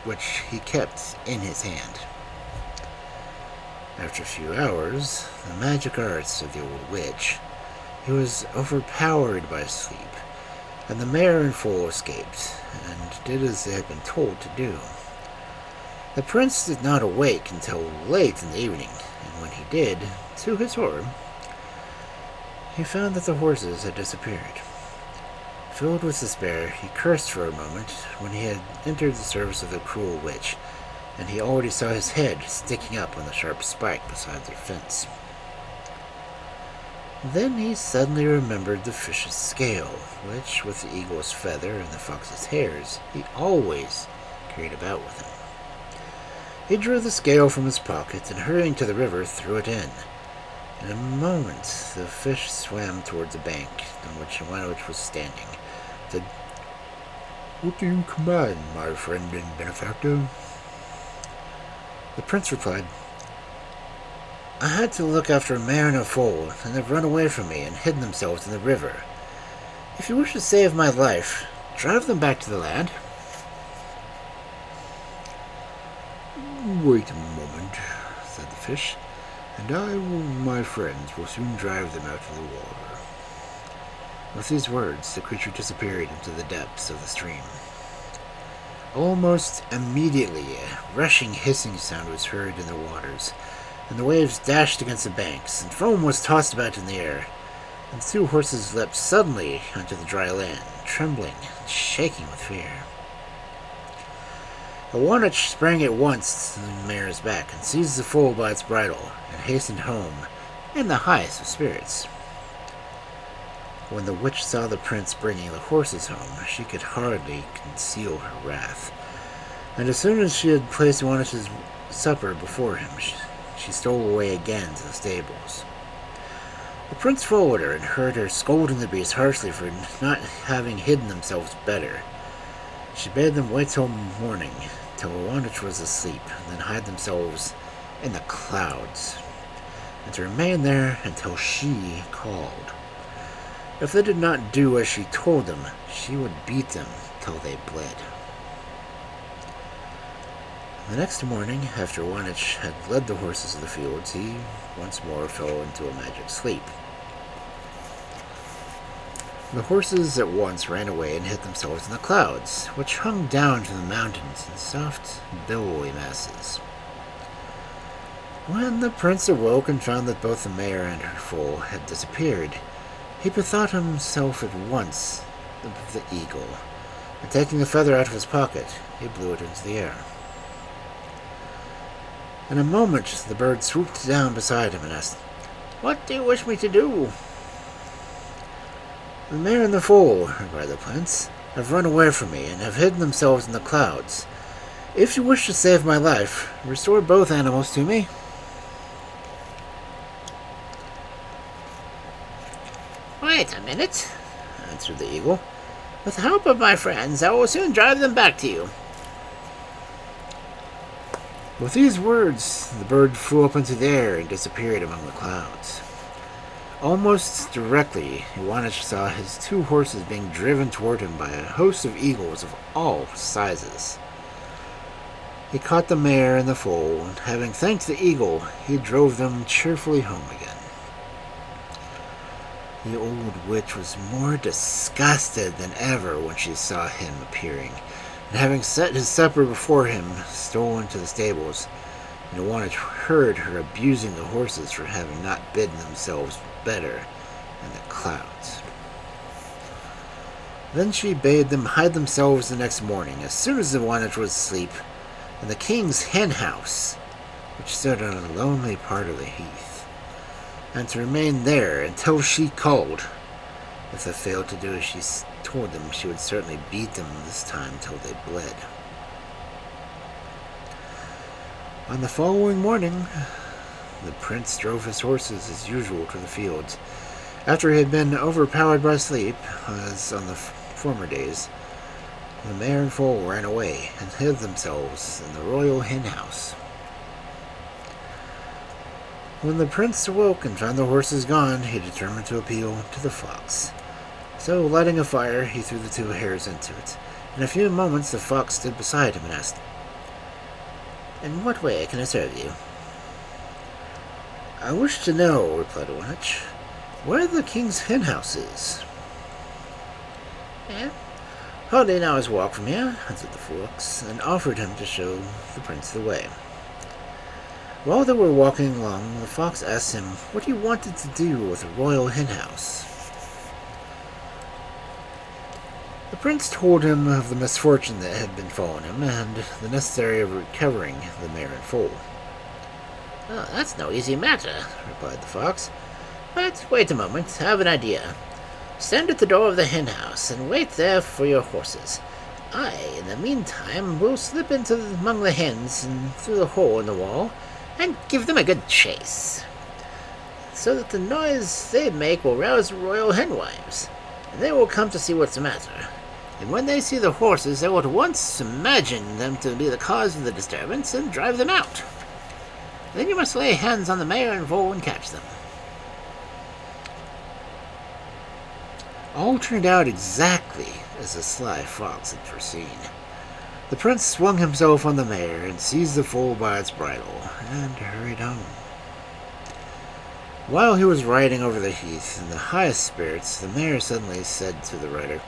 which he kept in his hand. After a few hours, the magic arts of the old witch, he was overpowered by sleep, and the mare and foal escaped, and did as they had been told to do. The prince did not awake until late in the evening, and when he did, to his horror, he found that the horses had disappeared. Filled with despair, he cursed for a moment when he had entered the service of the cruel witch, and he already saw his head sticking up on the sharp spike beside their fence. Then he suddenly remembered the fish's scale, which, with the eagle's feather and the fox's hairs, he always carried about with him. He drew the scale from his pocket and, hurrying to the river, threw it in. In a moment, the fish swam towards the bank on which Wanich was standing. Said, "What do you command, my friend and benefactor?" The prince replied, "I had to look after a mare and a foal, and they've run away from me and hidden themselves in the river. If you wish to save my life, drive them back to the land." "Wait a moment," said the fish, "and I and my friends will soon drive them out of the water." With these words, the creature disappeared into the depths of the stream. Almost immediately, a rushing, hissing sound was heard in the waters, and the waves dashed against the banks, and foam was tossed about in the air, and the 2 horses leapt suddenly onto the dry land, trembling and shaking with fear. Wanich sprang at once to the mare's back and seized the foal by its bridle, and hastened home in the highest of spirits. When the witch saw the prince bringing the horses home, she could hardly conceal her wrath, and as soon as she had placed Wanich's supper before him, she stole away again to the stables. The prince followed her and heard her scolding the beasts harshly for not having hidden themselves better. She bade them wait till morning, till Wanich was asleep, and then hide themselves in the clouds, and to remain there until she called. If they did not do as she told them, she would beat them till they bled. The next morning, after Wanich had led the horses to the fields, he once more fell into a magic sleep. The horses at once ran away and hid themselves in the clouds, which hung down from the mountains in soft, billowy masses. When the prince awoke and found that both the mare and her foal had disappeared, he bethought himself at once of the eagle, and taking the feather out of his pocket, he blew it into the air. In a moment, the bird swooped down beside him and asked, "What do you wish me to do?" "The mare and the foal," replied the prince, "have run away from me and have hidden themselves in the clouds. If you wish to save my life, restore both animals to me." "Wait a minute," answered the eagle. "With the help of my friends, I will soon drive them back to you." With these words, the bird flew up into the air and disappeared among the clouds. Almost directly, Wanich saw his two horses being driven toward him by a host of eagles of all sizes. He caught the mare and the foal, and having thanked the eagle, he drove them cheerfully home again. The old witch was more disgusted than ever when she saw him appearing, and having set his supper before him, stole into the stables, and Wanich heard her abusing the horses for having not bidden themselves better in the clouds. Then she bade them hide themselves the next morning, as soon as the Wanich was asleep, in the king's hen house, which stood on a lonely part of the heath, and to remain there until she called. If they failed to do as she told them, she would certainly beat them this time till they bled. On the following morning, the prince drove his horses as usual to the fields. After he had been overpowered by sleep, as on the former days, the mare and foal ran away and hid themselves in the royal hen house. When the prince awoke and found the horses gone, he determined to appeal to the fox. So, lighting a fire, he threw the two hares into it. In a few moments, the fox stood beside him and asked, "In what way can I serve you?" "I wish to know," replied Wanich, "where the king's hen house is." "Hardly an hour's walk from here," answered the fox, and offered him to show the prince the way. While they were walking along, the fox asked him what he wanted to do with the royal hen house. The prince told him of the misfortune that had befallen him and the necessity of recovering the mare and foal. "Oh, that's no easy matter," replied the fox. "But wait a moment, I have an idea. Stand at the door of the hen house and wait there for your horses. I, in the meantime, will slip into among the hens and through the hole in the wall and give them a good chase, so that the noise they make will rouse the royal hen wives, and they will come to see what's the matter. And when they see the horses, they will at once imagine them to be the cause of the disturbance and drive them out. Then you must lay hands on the mare and foal and catch them." All turned out exactly as the sly fox had foreseen. The prince swung himself on the mare and seized the foal by its bridle and hurried home. While he was riding over the heath in the highest spirits, the mare suddenly said to the rider,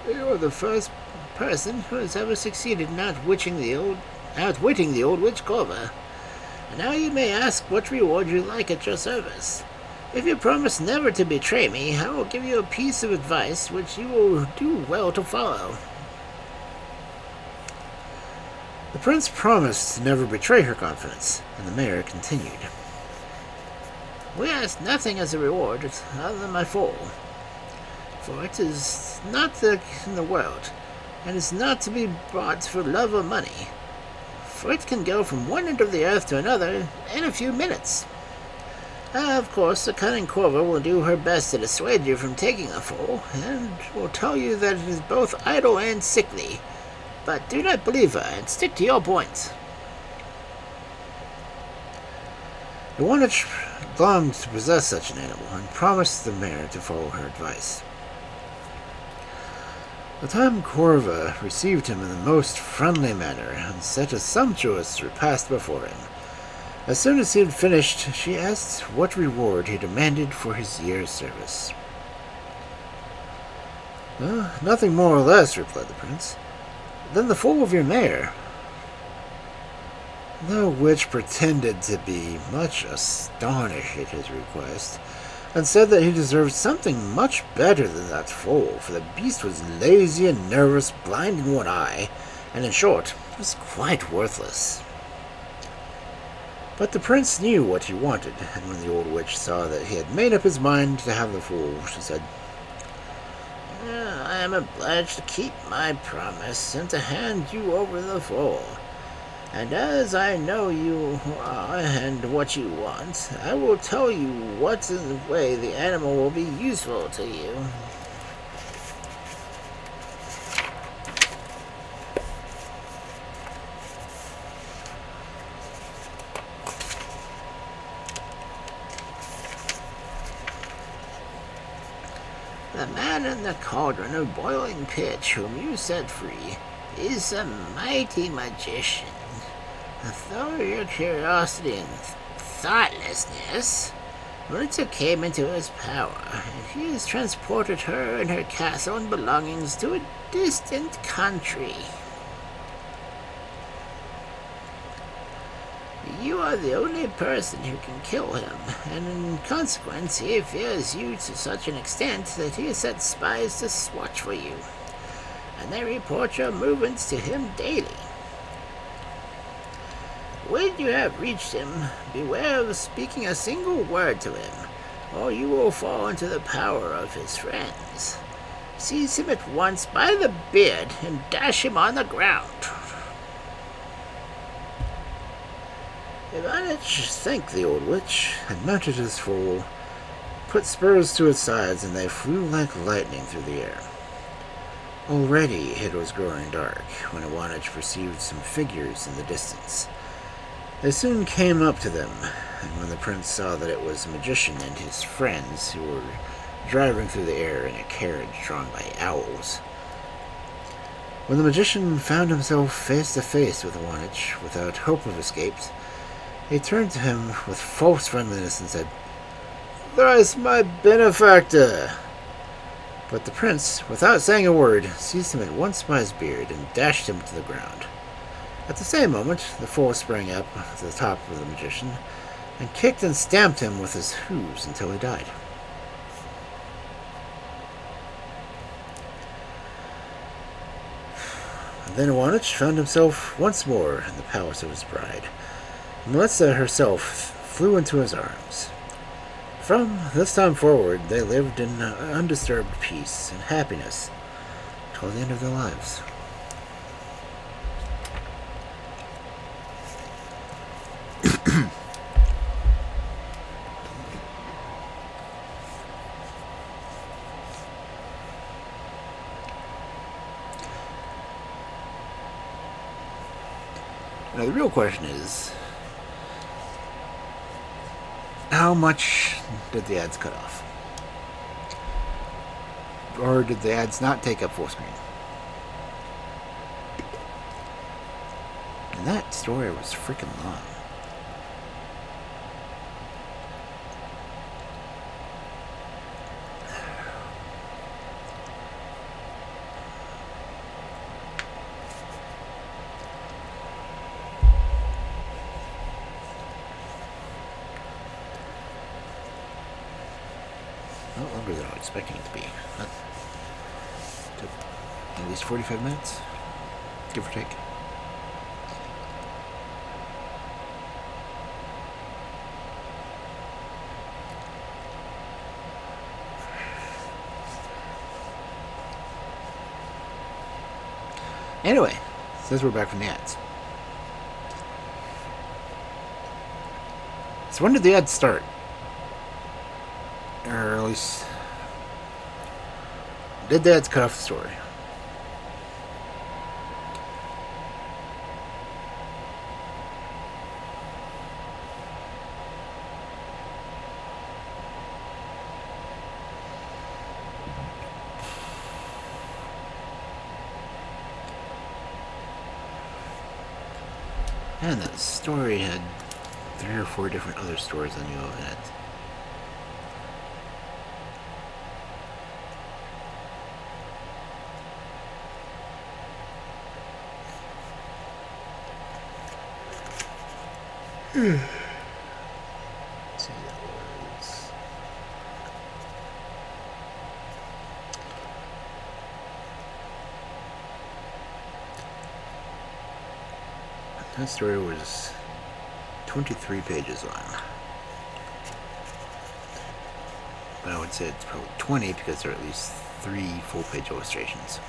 "You are the first person who has ever succeeded in outwitting the old witch Corva. And now you may ask what reward you like at your service. If you promise never to betray me, I will give you a piece of advice which you will do well to follow." The prince promised to never betray her confidence, and the mare continued, "We ask nothing as a reward other than my foal, for it is not in the world, and is not to be bought for love or money. for it can go from one end of the earth to another in a few minutes. Of course, the cunning Corva will do her best to dissuade you from taking the foal, and will tell you that it is both idle and sickly. But do not believe her, and stick to your points. The Wanich longed to possess such an animal, and promised the mare to follow her advice. The time Corva received him in the most friendly manner, and set a sumptuous repast before him. As soon as he had finished, she asked what reward he demanded for his year's service. Nothing more or less, replied the prince, than the foal of your mare. The witch pretended to be much astonished at his request, and said that he deserved something much better than that foal, for the beast was lazy and nervous, blind in one eye, and in short, was quite worthless. But the prince knew what he wanted, and when the old witch saw that he had made up his mind to have the fool, she said, I am obliged to keep my promise and to hand you over the foal. And as I know you are and what you want, I will tell you what in the way the animal will be useful to you. The man in the cauldron of boiling pitch whom you set free is a mighty magician. Though your curiosity and thoughtlessness only came into his power, and he has transported her and her castle and belongings to a distant country. You are the only person who can kill him, and in consequence he fears you to such an extent that he has set spies to watch for you, and they report your movements to him daily. When you have reached him, beware of speaking a single word to him, or you will fall into the power of his friends. Seize him at once by the beard and dash him on the ground. Ivanich thanked the old witch, and mounted his foal, put spurs to its sides, and they flew like lightning through the air. Already it was growing dark, when Ivanich perceived some figures in the distance. They soon came up to them, and when the prince saw that it was a magician and his friends who were driving through the air in a carriage drawn by owls. When the magician found himself face to face with Ivanich, without hope of escape, he turned to him with false friendliness and said, "Thrice my benefactor!" But the prince, without saying a word, seized him at once by his beard and dashed him to the ground. At the same moment, the foal sprang up to the top of the magician, and kicked and stamped him with his hooves until he died. And then Ivanich found himself once more in the palace of his bride. Melissa herself flew into his arms. From this time forward, they lived in undisturbed peace and happiness till the end of their lives. Now, the real question is, how much did the ads cut off? Or did the ads not take up full screen? And that story was freaking long. Longer than I was expecting it to be. That took at least 45 minutes, give or take. Anyway, says we're back from the ads. So when did the ad start? Or at least, did the ads cut off the story? And that story had 3 or 4 different other stories on you in it. Let's see, that was... That story was 23 pages long. But I would say it's probably 20 because there are at least 3 full-page illustrations.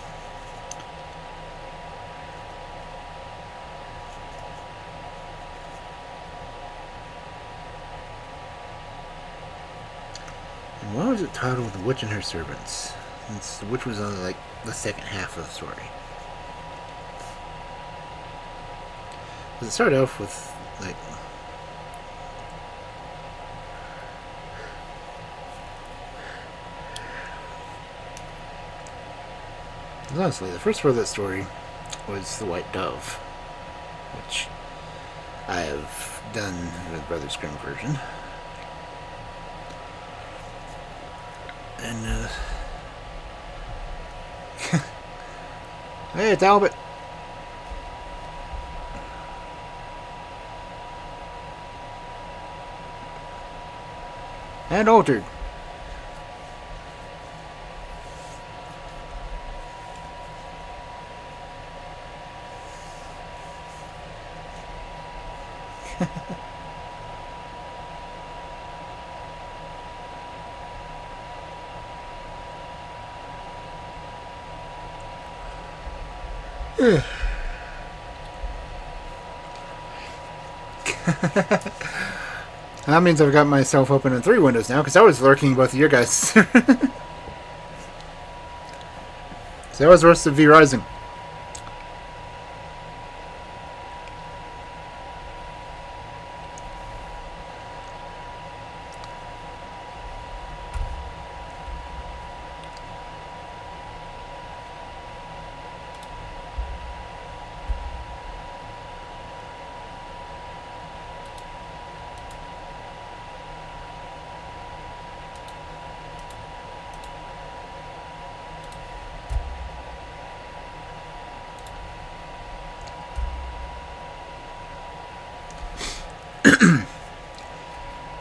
And why was it titled The Witch and Her Servants? Since the witch was on like the second half of the story. It started off with like honestly, the first part of that story was The White Dove, which I have done the Brothers Grimm version. And, hey, it's Albert. And altered. That means I've got myself open in 3 windows now, because I was lurking both of your guys. So that was Roasted V Rising.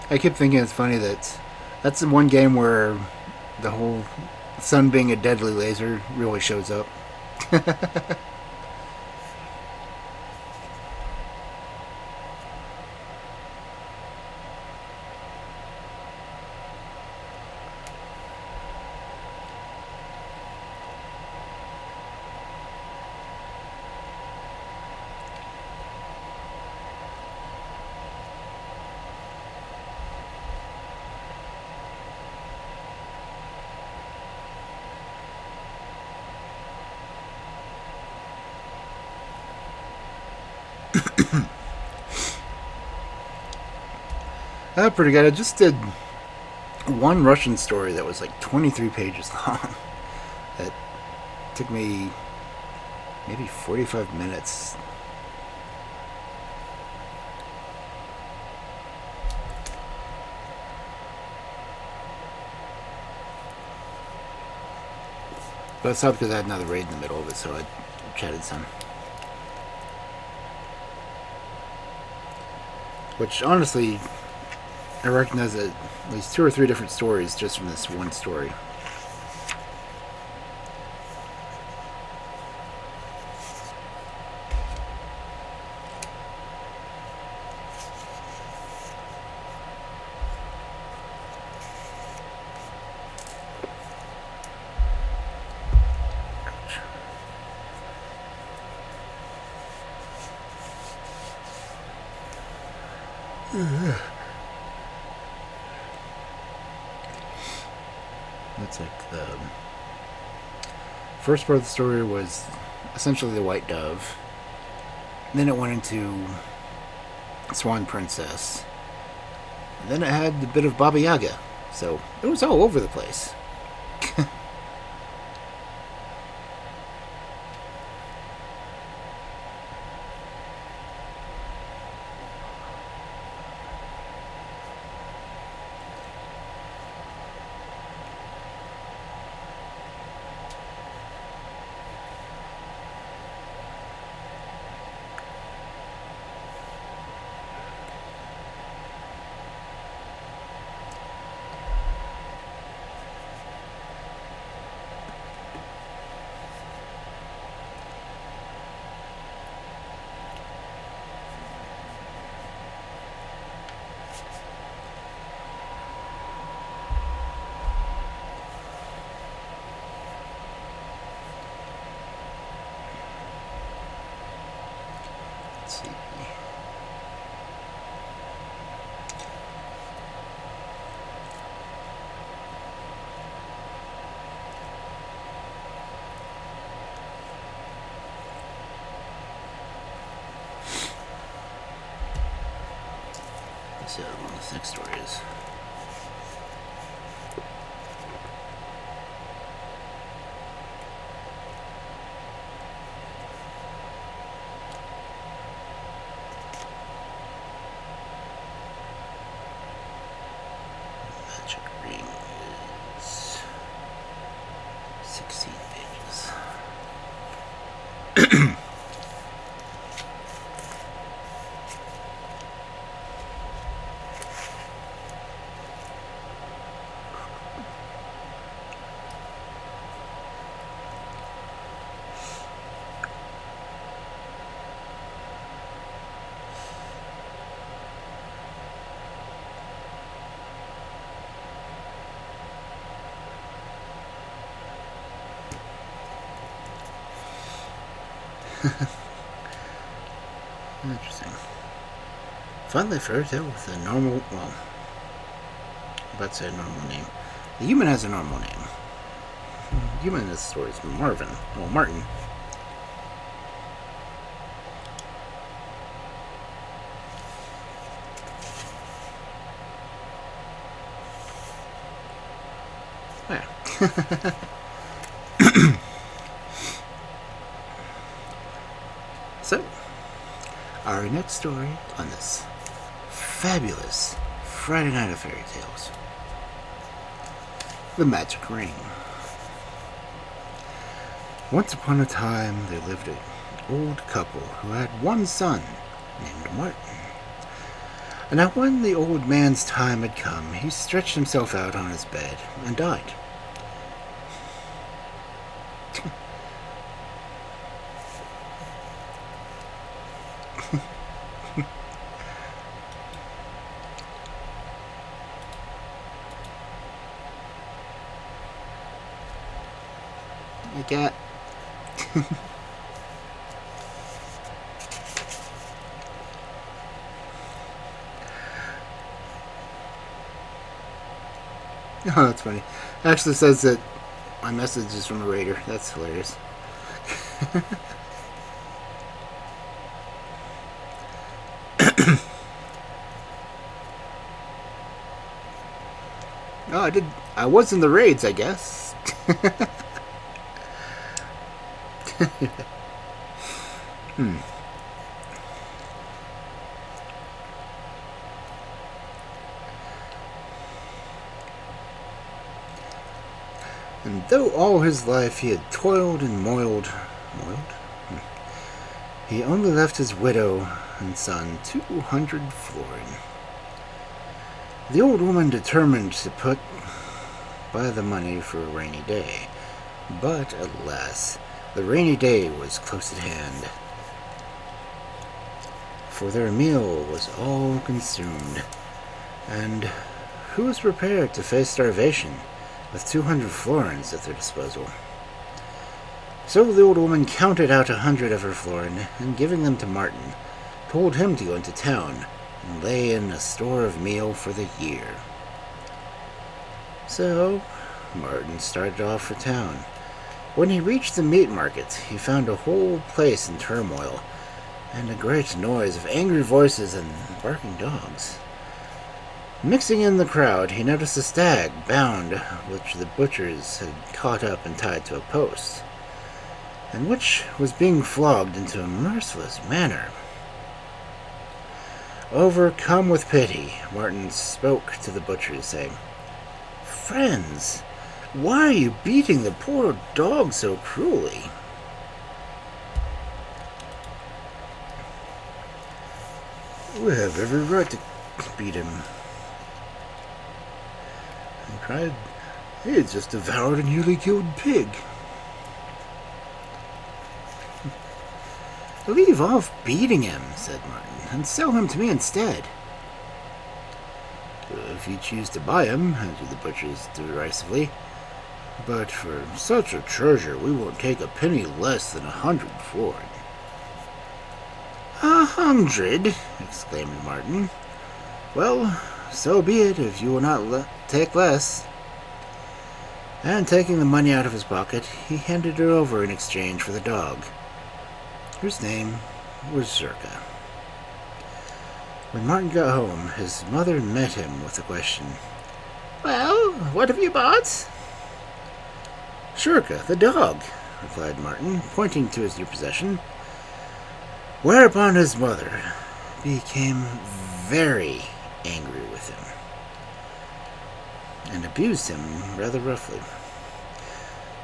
I keep thinking it's funny that that's the one game where the whole sun being a deadly laser really shows up. Pretty good. I just did one Russian story that was like 23 pages long. That took me maybe 45 minutes. But it's not because I had another raid in the middle of it, so I chatted some. Which, honestly, I recognize at least 2 or 3 different stories just from this one story. That's like the first part of the story was essentially the White Dove. Then it went into Swan Princess. And then it had a bit of Baba Yaga. So it was all over the place. Let's see. Let's see what this next story is. Magic ring is 16 pages. Interesting. Finally, fairy tale with a normal, well, I'm about to say a normal name. The human has a normal name. The human in this story is Marvin. Well, Martin. Yeah. So, our next story on this fabulous Friday night of fairy tales: The Magic Ring. Once upon a time, there lived an old couple who had one son named Martin. And now when the old man's time had come, he stretched himself out on his bed and died. I got... Oh, that's funny. It actually says that my message is from a raider. That's hilarious. Oh, I was in the raids, I guess. And though all his life he had toiled and moiled, he only left his widow and son 200 florin. The old woman determined to put by the money for a rainy day, but alas, the rainy day was close at hand, for their meal was all consumed, and who was prepared to face starvation with 200 florins at their disposal? So the old woman counted out 100 of her florin, and giving them to Martin, told him to go into town and lay in a store of meal for the year. So Martin started off for town. When he reached the meat market, he found a whole place in turmoil, and a great noise of angry voices and barking dogs. Mixing in the crowd, he noticed a stag bound, which the butchers had caught up and tied to a post, and which was being flogged into a merciless manner. Overcome with pity, Martin spoke to the butchers, saying, "Friends, why are you beating the poor dog so cruelly?" "We have every right to beat him," he cried. "He had just devoured a newly killed pig." "Leave off beating him," said Martin, "and sell him to me instead." "If you choose to buy him," answered the butchers derisively, "but for such a treasure we won't take a penny less than 100 for it." 100? exclaimed Martin. "Well, so be it, if you will not take less." And taking the money out of his pocket, he handed it over in exchange for the dog, whose name was Circa. When Martin got home, his mother met him with the question, "Well, what have you bought?" "Circa, the dog," replied Martin, pointing to his new possession. Whereupon his mother became very angry with him and abused him rather roughly.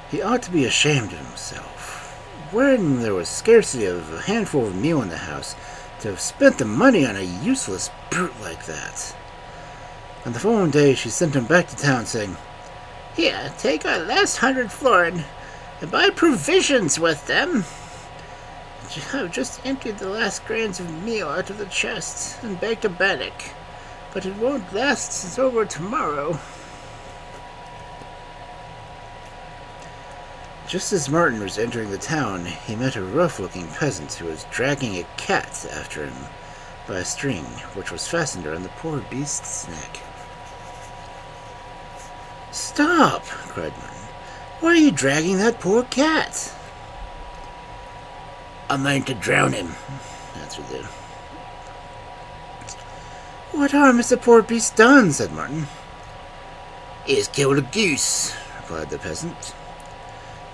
He ought to be ashamed of himself, when there was scarcity of a handful of meal in the house, to have spent the money on a useless brute like that. On the following day she sent him back to town, saying, "Here, take our last 100 florin, and buy provisions with them. I've just emptied the last grains of meal out of the chest and baked a bannock, but it won't last it's over tomorrow." Just as Martin was entering the town, he met a rough-looking peasant who was dragging a cat after him by a string, which was fastened around the poor beast's neck. "Stop!" cried Martin. "Why are you dragging that poor cat?" "I mean to drown him," answered the... "What harm has the poor beast done?" said Martin. "He has killed a goose," replied the peasant.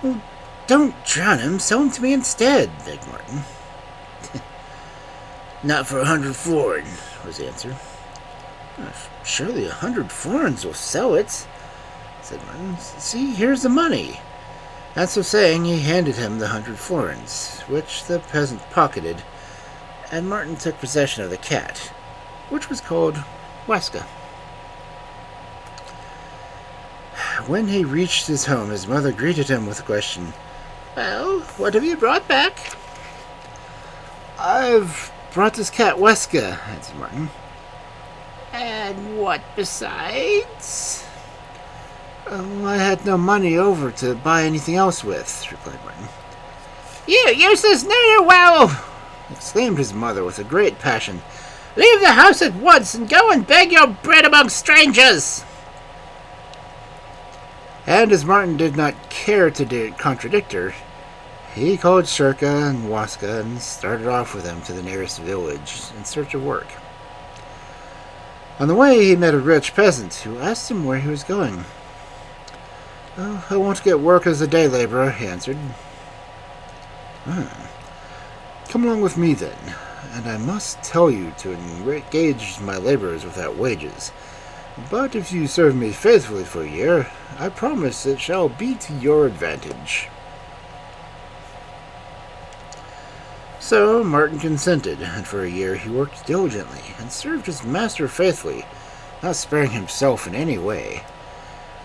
"Well, don't drown him, sell him to me instead," begged Martin. "Not for 100 florin," was the answer. "Surely 100 florins will sell it," said Martin. "See, here's the money." And so saying, he handed him the 100 florins, which the peasant pocketed, and Martin took possession of the cat, which was called Weska. When he reached his home, his mother greeted him with the question, "Well, what have you brought back?" "I've brought this cat Weska," answered Martin. "And what besides?" "Oh, I had no money over to buy anything else with," replied Martin. "You useless ne'er-do-well!" exclaimed his mother with a great passion. "Leave the house at once and go and beg your bread among strangers!" And as Martin did not care to contradict her, he called Circa and Waska and started off with them to the nearest village in search of work. On the way, he met a rich peasant who asked him where he was going. "Oh, I want to get work as a day laborer," he answered. "Come along with me, then, and I must tell you to engage my laborers without wages. But if you serve me faithfully for a year, I promise it shall be to your advantage." So Martin consented, and for a year he worked diligently and served his master faithfully, not sparing himself in any way.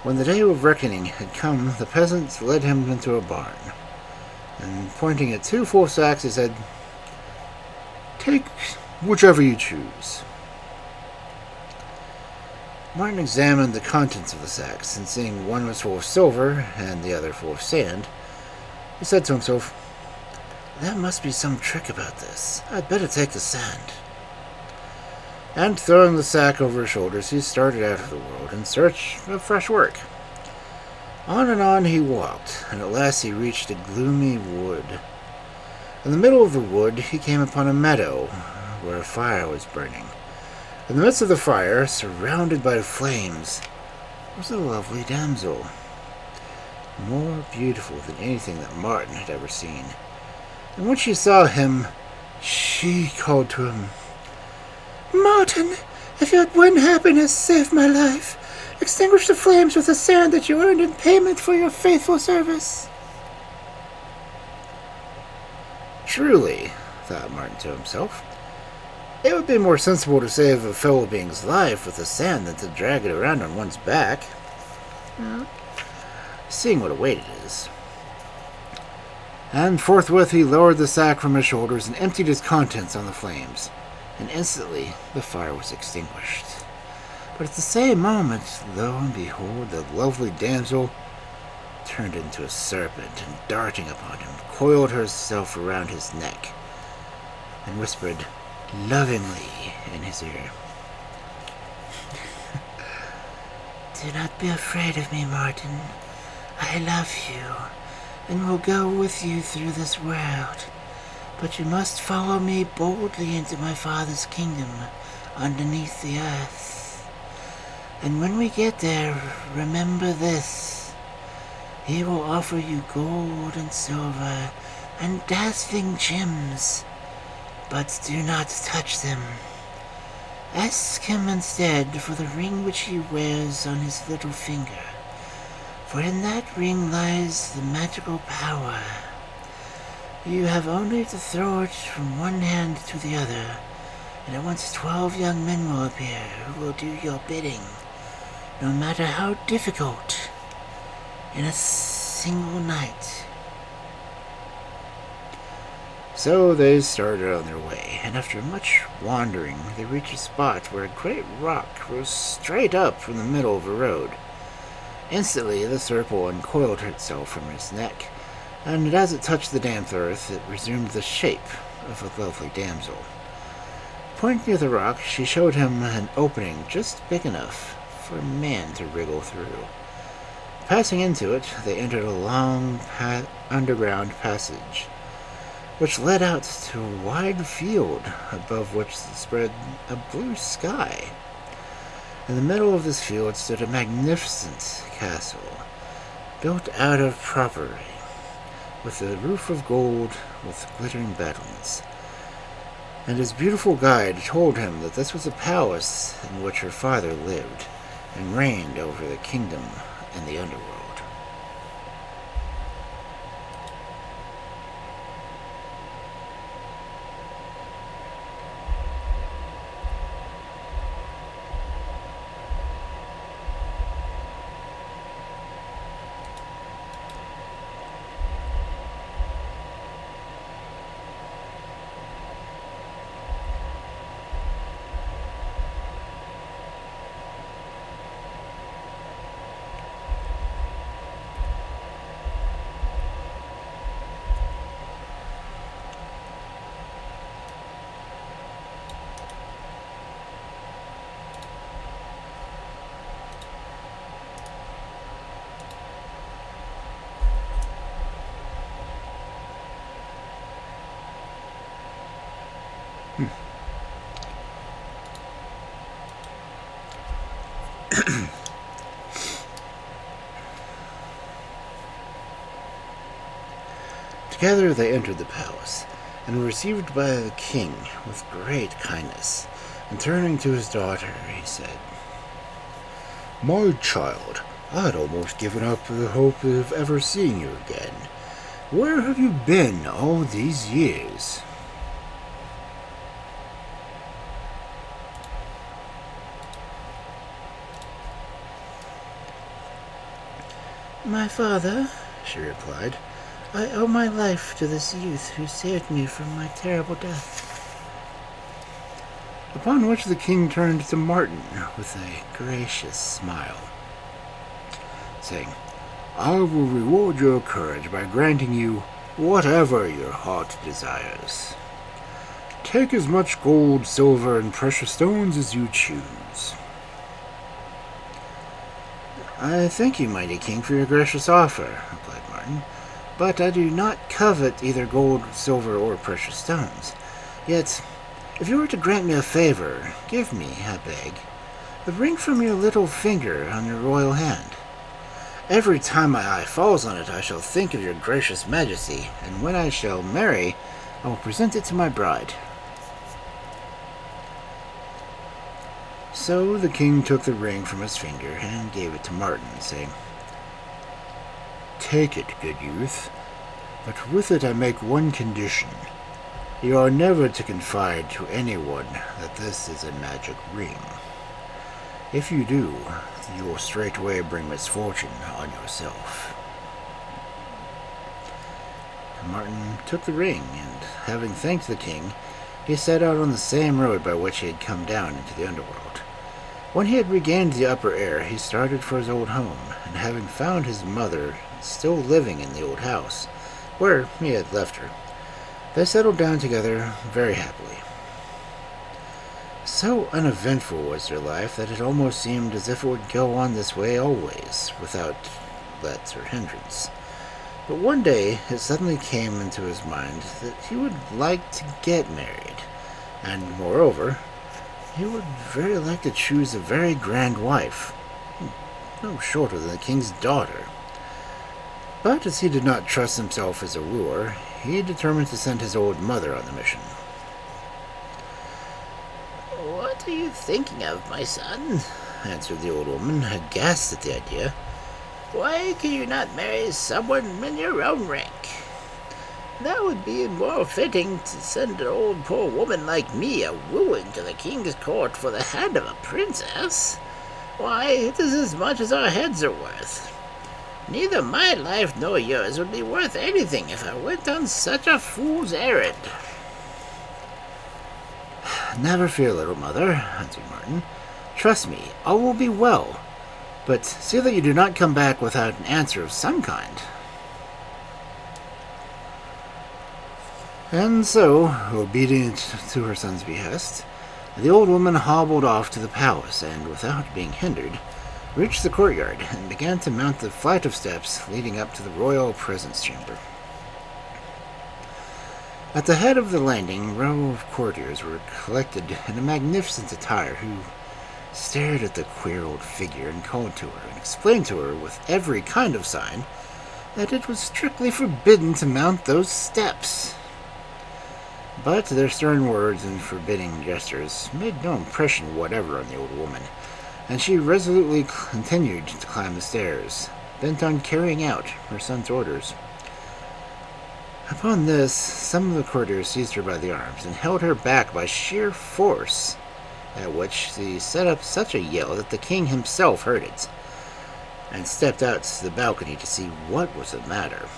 When the day of reckoning had come, the peasant led him into a barn, and pointing at 2 full sacks, he said, "Take whichever you choose." Martin examined the contents of the sacks, and seeing one was full of silver and the other full of sand, he said to himself, "There must be some trick about this. I'd better take the sand." And throwing the sack over his shoulders, he started out of the world in search of fresh work. On he walked, and at last he reached a gloomy wood. In the middle of the wood he came upon a meadow where a fire was burning. In the midst of the fire, surrounded by flames, was a lovely damsel, more beautiful than anything that Martin had ever seen. And when she saw him, she called to him, "Martin, if you'd win happiness, save my life. Extinguish the flames with the sand that you earned in payment for your faithful service." Truly, thought Martin to himself, it would be more sensible to save a fellow being's life with the sand than to drag it around on one's back. Seeing what a weight it is. And forthwith he lowered the sack from his shoulders and emptied its contents on the flames, and instantly the fire was extinguished. But at the same moment, lo and behold, the lovely damsel turned into a serpent, and darting upon him, coiled herself around his neck, and whispered lovingly in his ear, "Do not be afraid of me, Martin. I love you, and will go with you through this world. But you must follow me boldly into my father's kingdom underneath the earth. And when we get there, remember this. He will offer you gold and silver and dazzling gems, but do not touch them. Ask him instead for the ring which he wears on his little finger, for in that ring lies the magical power. You have only to throw it from one hand to the other, and at once 12 young men will appear who will do your bidding, no matter how difficult, in a single night." So they started on their way, and after much wandering, they reached a spot where a great rock rose straight up from the middle of the road. Instantly, the serpent uncoiled itself from his neck, and as it touched the damp earth, it resumed the shape of a lovely damsel. Pointing to the rock, she showed him an opening just big enough for a man to wriggle through. Passing into it, they entered a long underground passage, which led out to a wide field above which spread a blue sky. In the middle of this field stood a magnificent castle, built out of porphyry, with a roof of gold with glittering battlements. And his beautiful guide told him that this was a palace in which her father lived and reigned over the kingdom and the underworld. Together they entered the palace, and were received by the king with great kindness. And turning to his daughter, he said, "My child, I had almost given up the hope of ever seeing you again. Where have you been all these years?" "My father," she replied, "I owe my life to this youth who saved me from my terrible death." Upon which the king turned to Martin with a gracious smile, saying, "I will reward your courage by granting you whatever your heart desires. Take as much gold, silver, and precious stones as you choose." I thank you, mighty king, for your gracious offer, replied Martin, but I do not covet either gold, silver, or precious stones. Yet, if you were to grant me a favor, give me, I beg, the ring from your little finger on your royal hand. Every time my eye falls on it, I shall think of your gracious majesty, and when I shall marry, I will present it to my bride. So the king took the ring from his finger and gave it to Martin, saying, Take it, good youth, but with it I make one condition. You are never to confide to anyone that this is a magic ring. If you do, you will straightway bring misfortune on yourself. Martin took the ring, and having thanked the king, he set out on the same road by which he had come down into the underworld. When he had regained the upper air, he started for his old home, and having found his mother still living in the old house, where he had left her, they settled down together very happily. So uneventful was their life that it almost seemed as if it would go on this way always, without let or hindrance. But one day it suddenly came into his mind that he would like to get married, and moreover, he would very like to choose a very grand wife, no shorter than the king's daughter. But as he did not trust himself as a wooer, he determined to send his old mother on the mission. What are you thinking of, my son? Answered the old woman, aghast at the idea. Why can you not marry someone in your own rank? That would be more fitting to send an old poor woman like me a-wooing to the king's court for the hand of a princess. Why, it is as much as our heads are worth. Neither my life nor yours would be worth anything if I went on such a fool's errand. Never fear, little mother, answered Martin. Trust me, all will be well. But see that you do not come back without an answer of some kind. And so, obedient to her son's behest, the old woman hobbled off to the palace, and without being hindered, reached the courtyard and began to mount the flight of steps leading up to the royal presence chamber. At the head of the landing, a row of courtiers were collected in a magnificent attire who stared at the queer old figure and called to her and explained to her with every kind of sign that it was strictly forbidden to mount those steps. But their stern words and forbidding gestures made no impression whatever on the old woman, and she resolutely continued to climb the stairs, bent on carrying out her son's orders. Upon this, some of the courtiers seized her by the arms and held her back by sheer force, at which she set up such a yell that the king himself heard it, and stepped out to the balcony to see what was the matter.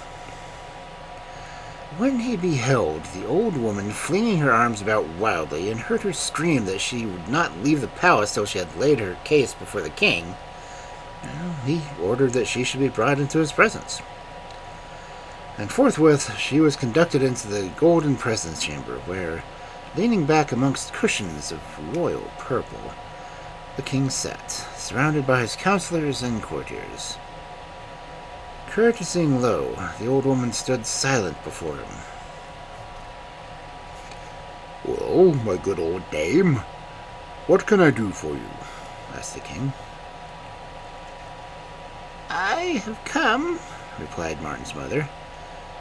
When he beheld the old woman flinging her arms about wildly and heard her scream that she would not leave the palace till she had laid her case before the king, he ordered that she should be brought into his presence. And forthwith she was conducted into the golden presence chamber, where, leaning back amongst cushions of royal purple, the king sat, surrounded by his counselors and courtiers. Courtesying low, the old woman stood silent before him. Well, my good old dame, what can I do for you? Asked the king. I have come, replied Martin's mother,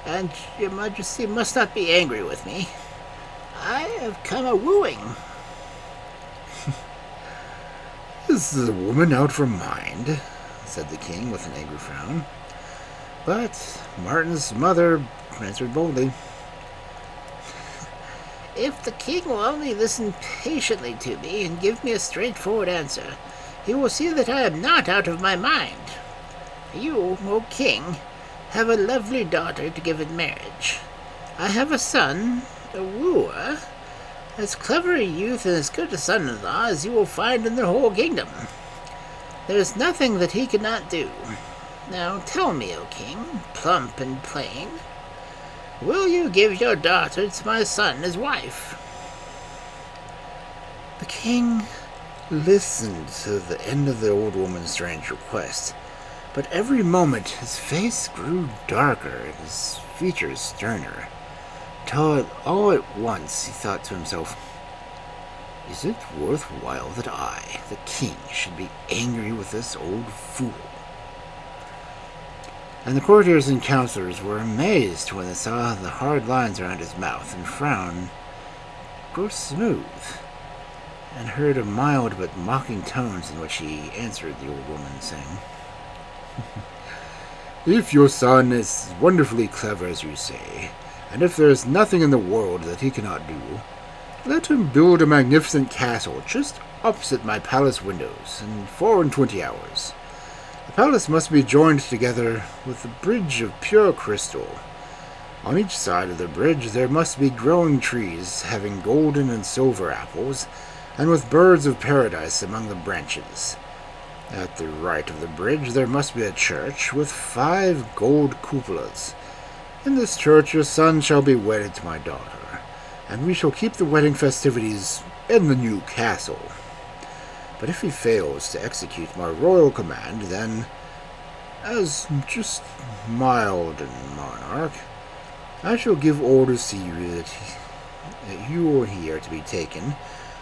and your majesty must not be angry with me. I have come a-wooing. Is the woman out of her mind? Said the king with an angry frown. But Martin's mother answered boldly. If the king will only listen patiently to me and give me a straightforward answer, he will see that I am not out of my mind. You, O king, have a lovely daughter to give in marriage. I have a son, a wooer, as clever a youth and as good a son-in-law as you will find in the whole kingdom. There is nothing that he cannot do. Now tell me, O king, plump and plain, will you give your daughter to my son as wife? The king listened to the end of the old woman's strange request, But every moment his face grew darker and his features sterner, till all at once he thought to himself, "Is it worthwhile that I, the king, should be angry with this old fool?" And the courtiers and counselors were amazed when they saw the hard lines around his mouth and frown grow smooth, and heard a mild but mocking tones in which he answered the old woman, saying, "If your son is wonderfully clever, as you say, and if there is nothing in the world that he cannot do, let him build a magnificent castle just opposite my palace windows in 24 hours. The palace must be joined together with a bridge of pure crystal. On each side of the bridge there must be growing trees having golden and silver apples, and with birds of paradise among the branches. At the right of the bridge there must be a church with 5 gold cupolas. In this church your son shall be wedded to my daughter, and we shall keep the wedding festivities in the new castle. But if he fails to execute my royal command, then, as just mild monarch, I shall give orders to you that you or he are to be taken,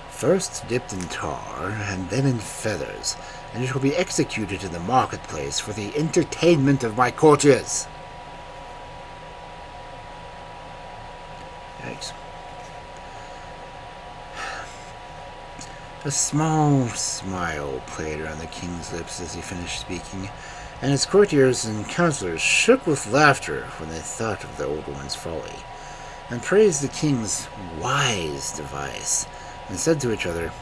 first dipped in tar, and then in feathers, and you shall be executed in the marketplace for the entertainment of my courtiers." Yikes. A small smile played around the king's lips as he finished speaking, and his courtiers and counselors shook with laughter when they thought of the old woman's folly, and praised the king's wise device, and said to each other,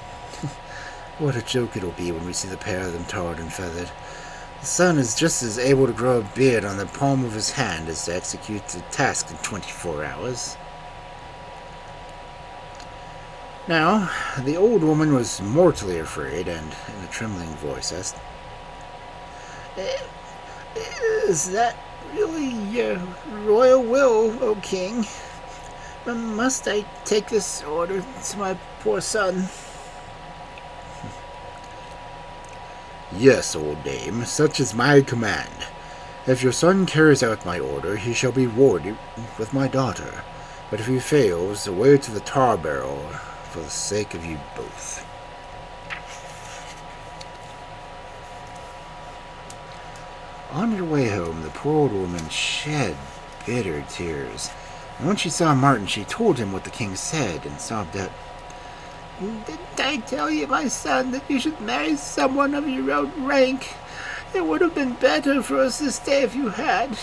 "What a joke it'll be when we see the pair of them tarred and feathered. The son is just as able to grow a beard on the palm of his hand as to execute the task in 24 hours. Now, the old woman was mortally afraid, and in a trembling voice asked, "Is that really your royal will, O king? Must I take this order to my poor son?" "Yes, old dame, such is my command. If your son carries out my order, he shall be warded with my daughter, but if he fails, away to the tar barrel, for the sake of you both." On her way home, the poor old woman shed bitter tears, and when she saw Martin, she told him what the king said, and sobbed out, "Didn't I tell you, my son, that you should marry someone of your own rank? It would have been better for us to stay if you had.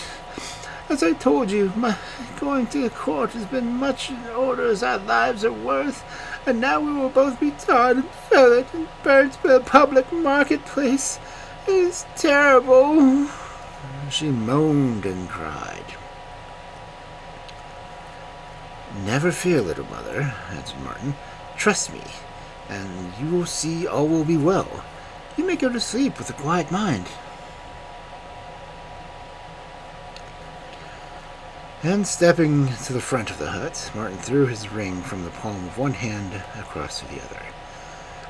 As I told you, my going to the court has been much in order as our lives are worth, and now we will both be tarred and feathered and burnt by a public marketplace. It is terrible." She moaned and cried. "Never fear, little mother," answered Martin. "Trust me, and you will see all will be well. You may go to sleep with a quiet mind." And stepping to the front of the hut, Martin threw his ring from the palm of one hand across to the other,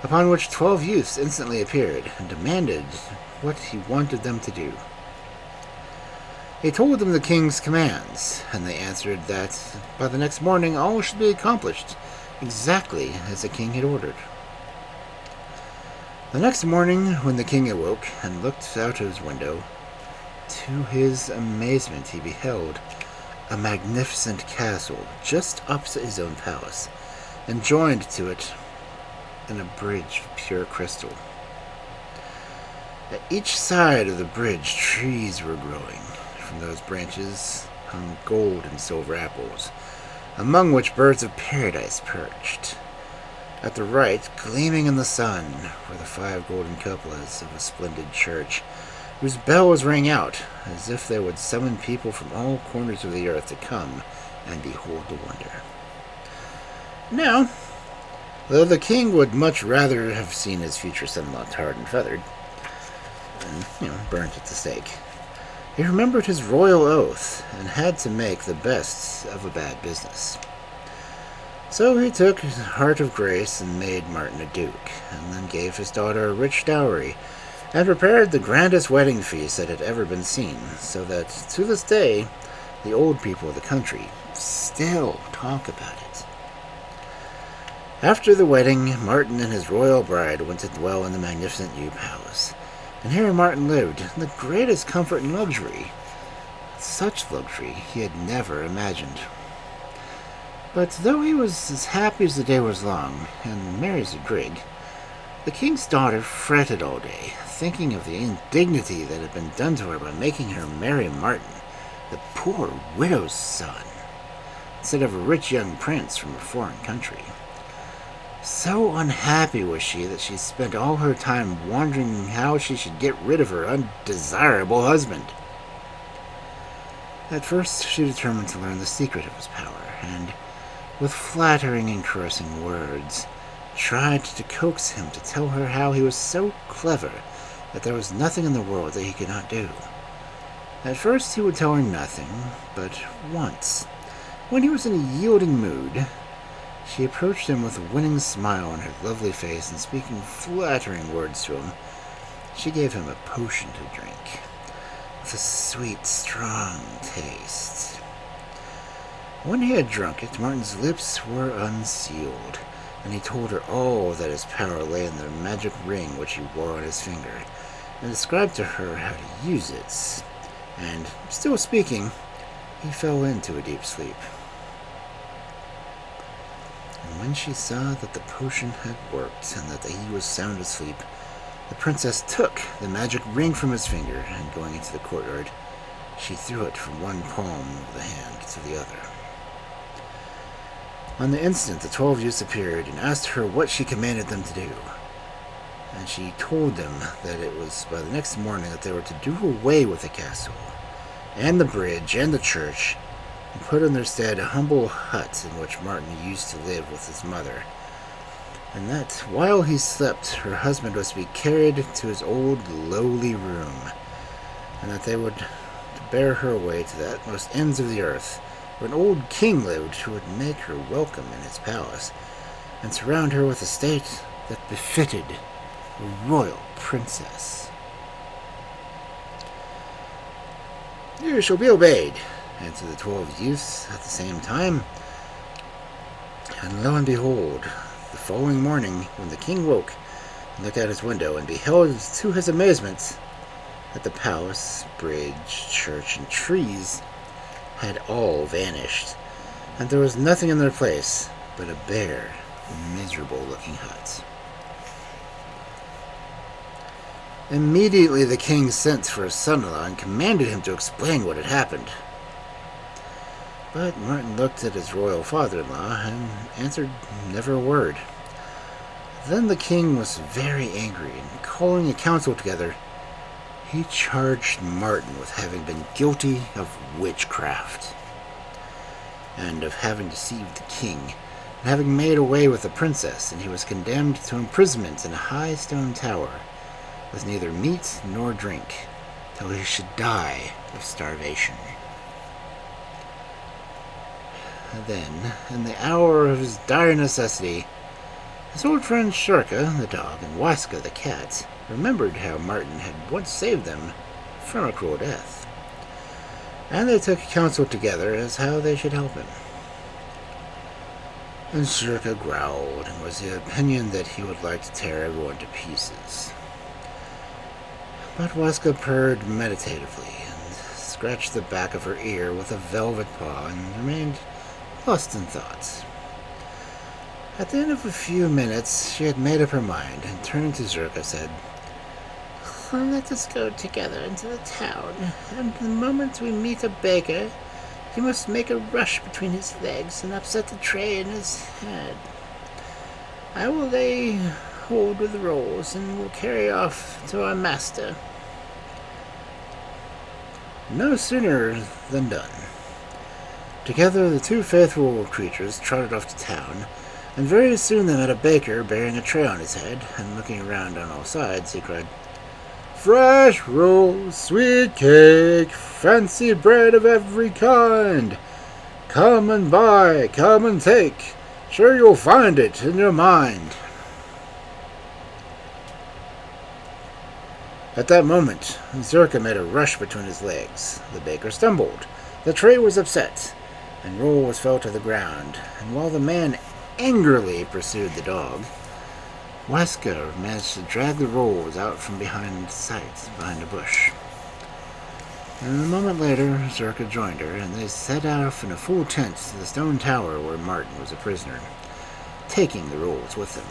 upon which 12 youths instantly appeared and demanded what he wanted them to do. He told them the king's commands, and they answered that by the next morning all should be accomplished exactly as the king had ordered. The next morning, when the king awoke and looked out of his window, to his amazement he beheld a magnificent castle just opposite his own palace, and joined to it in a bridge of pure crystal. At each side of the bridge trees were growing. From those branches hung gold and silver apples, among which birds of paradise perched. At the right, gleaming in the sun, were the 5 golden cupolas of a splendid church, whose bells rang out as if they would summon people from all corners of the earth to come and behold the wonder. Now, though the king would much rather have seen his future son-in-law tarred and feathered, and, burnt at the stake, he remembered his royal oath and had to make the best of a bad business. So he took his heart of grace and made Martin a duke, and then gave his daughter a rich dowry, and prepared the grandest wedding feast that had ever been seen, so that to this day the old people of the country still talk about it. After the wedding, Martin and his royal bride went to dwell in the magnificent Yew Palace, and here Martin lived in the greatest comfort and luxury. Such luxury he had never imagined. But though he was as happy as the day was long, and merry as a grig, the king's daughter fretted all day, thinking of the indignity that had been done to her by making her marry Martin, the poor widow's son, instead of a rich young prince from a foreign country. So unhappy was she that she spent all her time wondering how she should get rid of her undesirable husband. At first she determined to learn the secret of his power, and, with flattering and caressing words, tried to coax him to tell her how he was so clever that there was nothing in the world that he could not do. At first he would tell her nothing, but once, when he was in a yielding mood, she approached him with a winning smile on her lovely face, and speaking flattering words to him, she gave him a potion to drink, with a sweet, strong taste. When he had drunk it, Martin's lips were unsealed, and he told her all that his power lay in the magic ring which he wore on his finger, and described to her how to use it. And, still speaking, he fell into a deep sleep. And when she saw that the potion had worked, and that he was sound asleep, the princess took the magic ring from his finger, and going into the courtyard, she threw it from one palm of the hand to the other. On the instant, the 12 youths appeared and asked her what she commanded them to do. And she told them that it was by the next morning that they were to do away with the castle, and the bridge, and the church, and put in their stead a humble hut in which Martin used to live with his mother, and that while he slept, her husband was to be carried to his old lowly room, and that they would bear her away to the utmost ends of the earth, where an old king lived who would make her welcome in his palace, and surround her with a state that befitted a royal princess. "You shall be obeyed," answered the 12 youths at the same time. And lo and behold, the following morning, when the king woke and looked out his window, and beheld to his amazement that the palace, bridge, church, and trees had all vanished, and there was nothing in their place but a bare, miserable-looking hut. Immediately the king sent for his son-in-law and commanded him to explain what had happened. But Martin looked at his royal father-in-law and answered never a word. Then the king was very angry, and calling a council together, he charged Martin with having been guilty of witchcraft, and of having deceived the king, and having made away with the princess, and he was condemned to imprisonment in a high stone tower, with neither meat nor drink, till he should die of starvation. Then, in the hour of his dire necessity, his old friend Shurka, the dog, and Waska, the cat, remembered how Martin had once saved them from a cruel death, and they took counsel together as how they should help him. And Shurka growled, and was the opinion that he would like to tear everyone to pieces. But Waska purred meditatively, and scratched the back of her ear with a velvet paw, and remained lost in thought. At the end of a few minutes, she had made up her mind, and turning to Zurka, said, "Let us go together into the town, and the moment we meet a baker, he must make a rush between his legs and upset the tray in his head. I will lay hold of the rolls, and will carry off to our master." No sooner than done. Together the two faithful creatures trotted off to town, and very soon they met a baker bearing a tray on his head, and looking around on all sides, he cried, "Fresh rolls, sweet cake, fancy bread of every kind. Come and buy, come and take. Sure you'll find it in your mind." At that moment, Zerka made a rush between his legs. The baker stumbled. The tray was upset, and roll was fell to the ground. And while the man angrily pursued the dog, Wesker managed to drag the rolls out from behind sight, behind a bush. And a moment later, Zerka joined her, and they set off in a full tent to the stone tower where Martin was a prisoner, taking the rolls with them.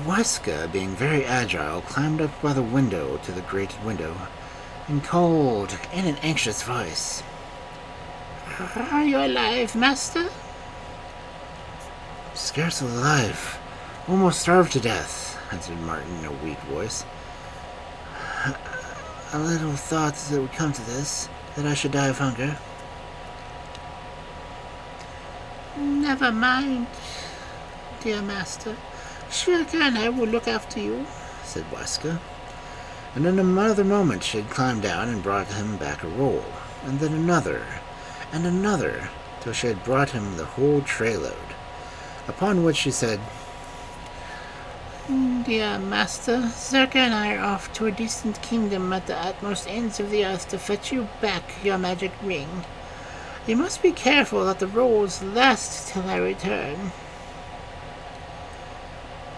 Weska, being very agile, climbed up by the window to the grated window and called in an anxious voice, "Are you alive, master?" "Scarcely alive. Almost starved to death," answered Martin in a weak voice. "I little thought that it would come to this, that I should die of hunger." "Never mind, dear master. Shirka and I will look after you," said Weska. And in another moment she had climbed down and brought him back a roll, and then another, and another, till she had brought him the whole tray-load. Upon which she said, "Dear master, Zerka and I are off to a distant kingdom at the utmost ends of the earth to fetch you back your magic ring. You must be careful that the rolls last till I return."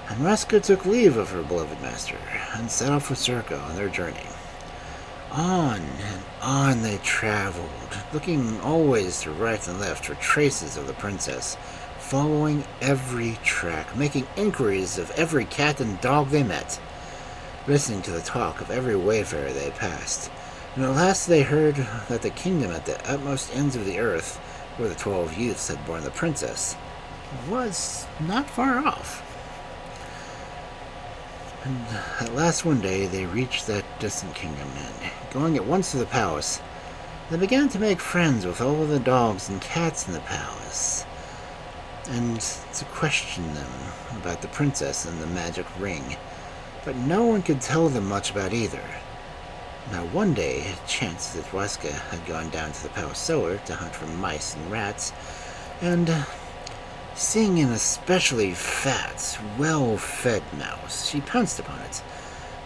And Weska took leave of her beloved master, and set off with Zerka on their journey. On and on they traveled, looking always to right and left for traces of the princess, following every track, making inquiries of every cat and dog they met, listening to the talk of every wayfarer they passed. And at last they heard that the kingdom at the utmost ends of the earth, where the 12 youths had borne the princess, was not far off. And at last one day they reached that distant kingdom, and going at once to the palace, they began to make friends with all the dogs and cats in the palace, and to question them about the princess and the magic ring, but no one could tell them much about either. Now one day it chanced that Weska had gone down to the palace cellar to hunt for mice and rats, and seeing an especially fat, well-fed mouse, she pounced upon it,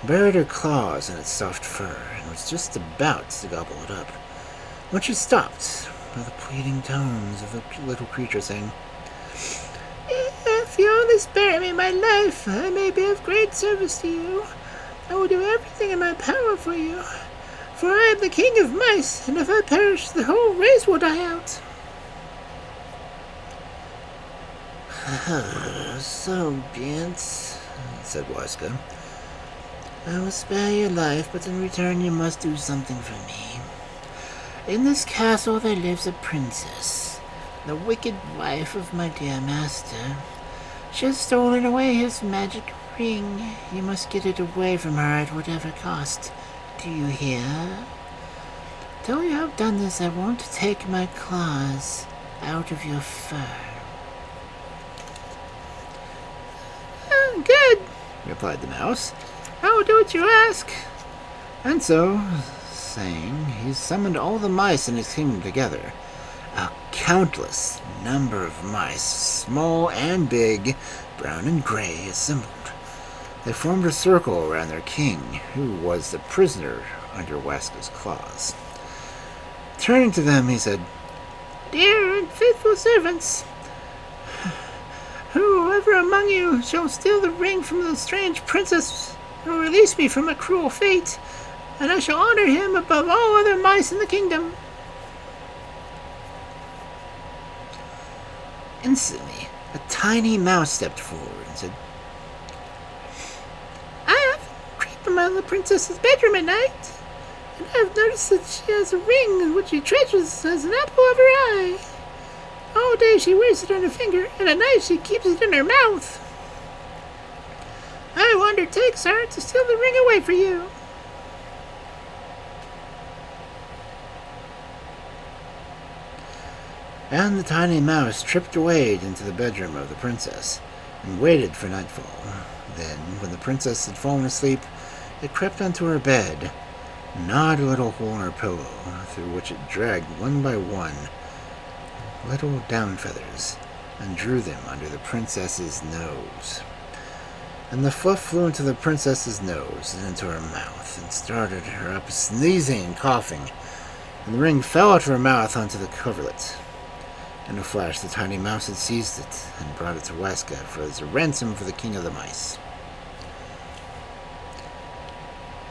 buried her claws in its soft fur, and was just about to gobble it up, when she stopped by the pleading tones of the little creature, saying, "If you only spare me my life, I may be of great service to you. I will do everything in my power for you, for I am the king of mice, and if I perish, the whole race will die out." "So be it," said Weska. "I will spare your life, but in return you must do something for me. In this castle there lives a princess, the wicked wife of my dear master. She has stolen away his magic ring. You must get it away from her at whatever cost. Do you hear? Till you have done this, I won't take my claws out of your fur." "Good," replied the mouse. "I will do what you ask." And so, saying, he summoned all the mice in his kingdom together. A countless number of mice, small and big, brown and gray, assembled. They formed a circle around their king, who was the prisoner under Weska's claws. Turning to them, he said, "Dear and faithful servants, whoever among you shall steal the ring from the strange princess will release me from a cruel fate, and I shall honor him above all other mice in the kingdom." Instantly, a tiny mouse stepped forward and said, "I have creeped from the princess's bedroom at night, and I have noticed that she has a ring which she treasures as an apple of her eye. All day she wears it on her finger, and at night she keeps it in her mouth. I will undertake, sir, to steal the ring away for you." And the tiny mouse tripped away into the bedroom of the princess, and waited for nightfall. Then, when the princess had fallen asleep, it crept onto her bed, gnawed a little hole in her pillow, through which it dragged one by one little down feathers, and drew them under the princess's nose. and the fluff flew into the princess's nose and into her mouth and started her up sneezing and coughing, and the ring fell out of her mouth onto the coverlet. In a flash, the tiny mouse had seized it and brought it to Weska as a ransom for the king of the mice.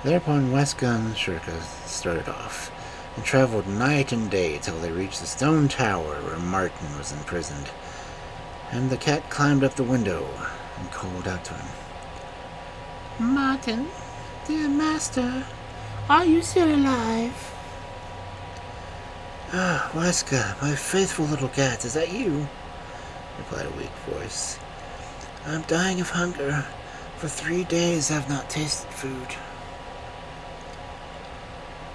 Thereupon Weska and Shurka started off, and traveled night and day till they reached the stone tower where Martin was imprisoned, and the cat climbed up the window and called out to him. Martin, dear master, are you still alive? Ah, Weska, my faithful little cat, is that you? Replied a weak voice. I'm dying of hunger. For 3 days I've not tasted food.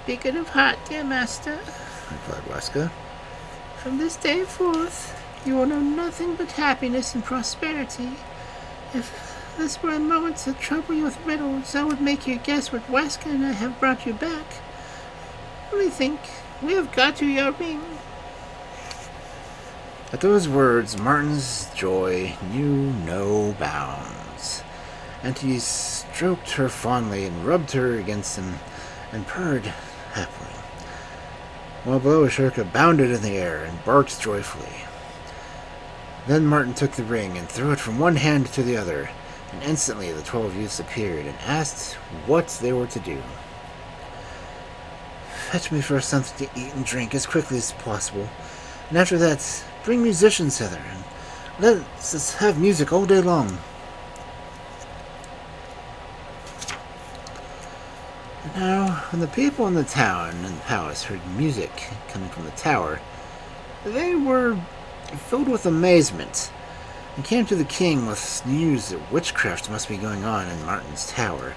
Be good of heart, dear master. Replied Weska. From this day forth, you will know nothing but happiness and prosperity. If this were a moment to trouble you with riddles, I would make you guess what Weska and I have brought you back. Only think, we have got you your ring. At those words, Martin's joy knew no bounds, and he stroked her fondly and rubbed her against him and purred happily, while below Shurka bounded in the air and barked joyfully. Then Martin took the ring and threw it from one hand to the other, and instantly the 12 youths appeared and asked what they were to do. Fetch me first something to eat and drink as quickly as possible, and after that bring musicians hither, and let us have music all day long. And now, when the people in the town and palace heard music coming from the tower, they were filled with amazement, and came to the king with news that witchcraft must be going on in Martin's tower.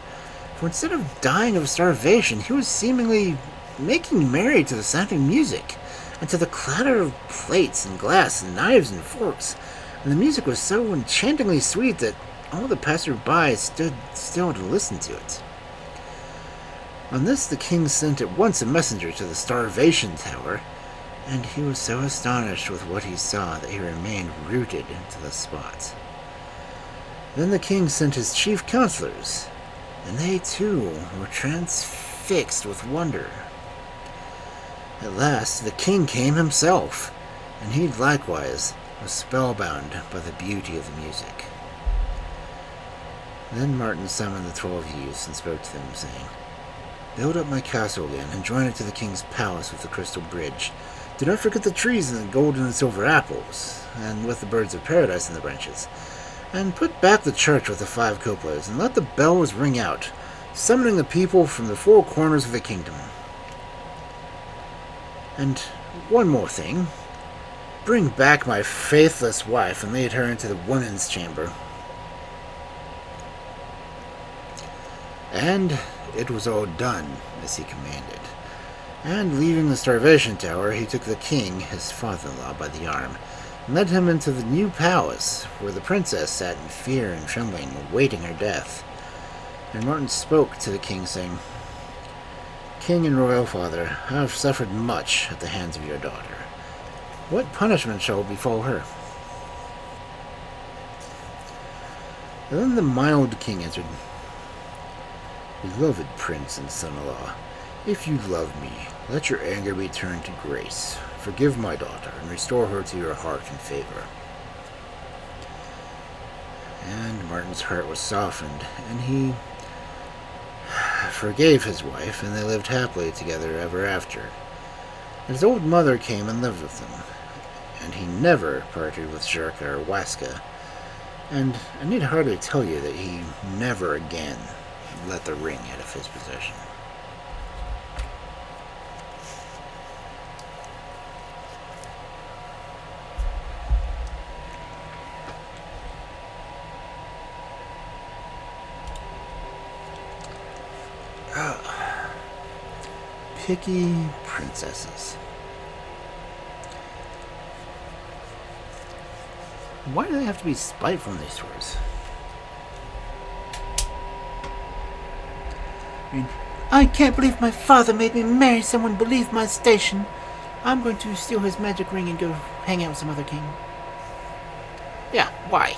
For instead of dying of starvation, he was seemingly making merry to the sound of music, and to the clatter of plates and glass and knives and forks, and the music was so enchantingly sweet that all the passers-by stood still to listen to it. On this the king sent at once a messenger to the Starvation Tower, and he was so astonished with what he saw that he remained rooted to the spot. Then the king sent his chief counselors, and they too were transfixed with wonder. At last the king came himself, and he likewise was spellbound by the beauty of the music. Then Martin summoned the 12 youths and spoke to them, saying, Build up my castle again, and join it to the king's palace with the crystal bridge. Do not forget the trees and the gold and the silver apples, and with the birds of paradise in the branches. And put back the church with the 5 cupolas, and let the bells ring out, summoning the people from the 4 corners of the kingdom. And one more thing. Bring back my faithless wife and lead her into the women's chamber. And it was all done as he commanded. And leaving the Starvation Tower, he took the king, his father-in-law, by the arm, and led him into the new palace, where the princess sat in fear and trembling, awaiting her death. And Martin spoke to the king, saying, King and royal father, I have suffered much at the hands of your daughter. What punishment shall befall her? And then the mild king answered, Beloved prince and son-in-law, if you love me, let your anger be turned to grace. Forgive my daughter, and restore her to your heart and favor. And Martin's heart was softened, and he forgave his wife, and they lived happily together ever after. And his old mother came and lived with him, and he never parted with Shurka or Weska, and I need hardly tell you that he never again let the ring out of his possession. Picky princesses. Why do they have to be spiteful in these stories? I can't believe my father made me marry someone beneath my station. I'm going to steal his magic ring and go hang out with some other king. Yeah, why?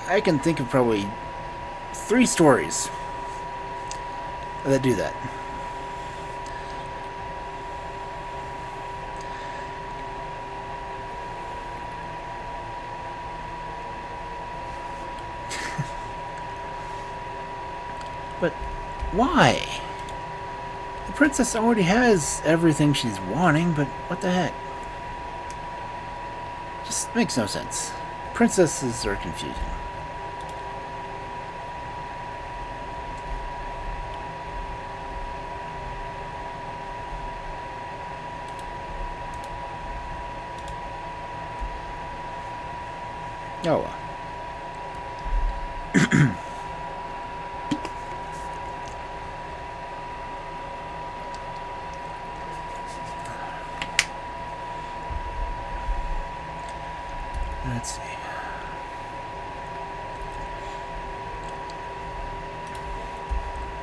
I can think of probably 3 stories that do that. But why? The princess already has everything she's wanting, but what the heck? Just makes no sense. Princesses are confusing. Oh well. Let's see.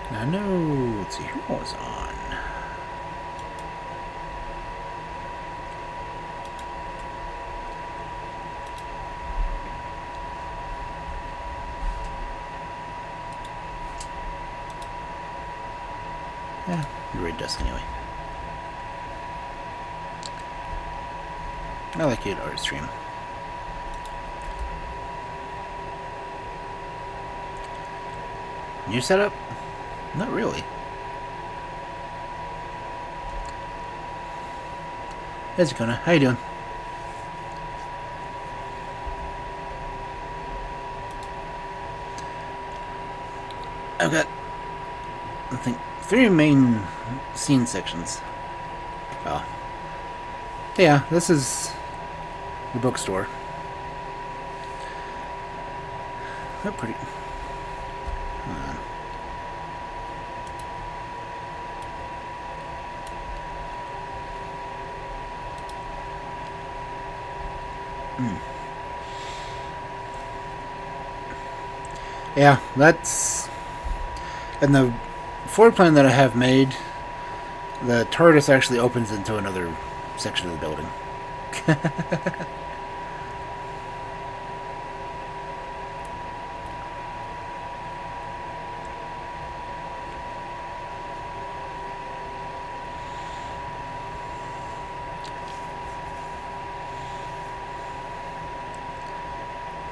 Now, no, let's see, who was on? Yeah, Red Dusk anyway. I like it art stream. New setup? Not really. Hey Zakona, how you doing? I've got, I think, 3 main scene sections. Oh. Yeah, this is the bookstore. They're pretty... Yeah, that's... And the floor plan that I have made, the TARDIS actually opens into another section of the building.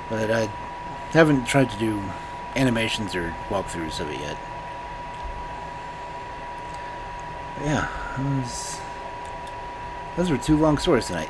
But I haven't tried to do animations or walkthroughs of it yet. But yeah, those were 2 long stories tonight.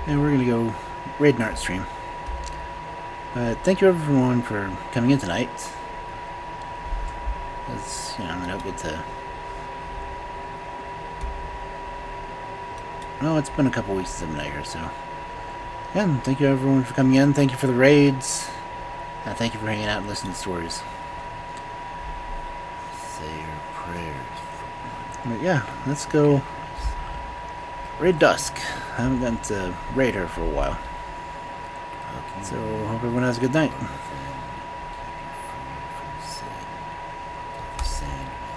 And we're going to go raid an art stream. Thank you everyone for coming in tonight. As you know, I don't get to... Well, it's been a couple weeks since I've been out here, so... Yeah, and thank you everyone for coming in. Thank you for the raids. Thank you for hanging out and listening to stories. Say your prayers. But yeah, let's go raid Dusk. I haven't gotten to raid her for a while. So, hope everyone has a good night.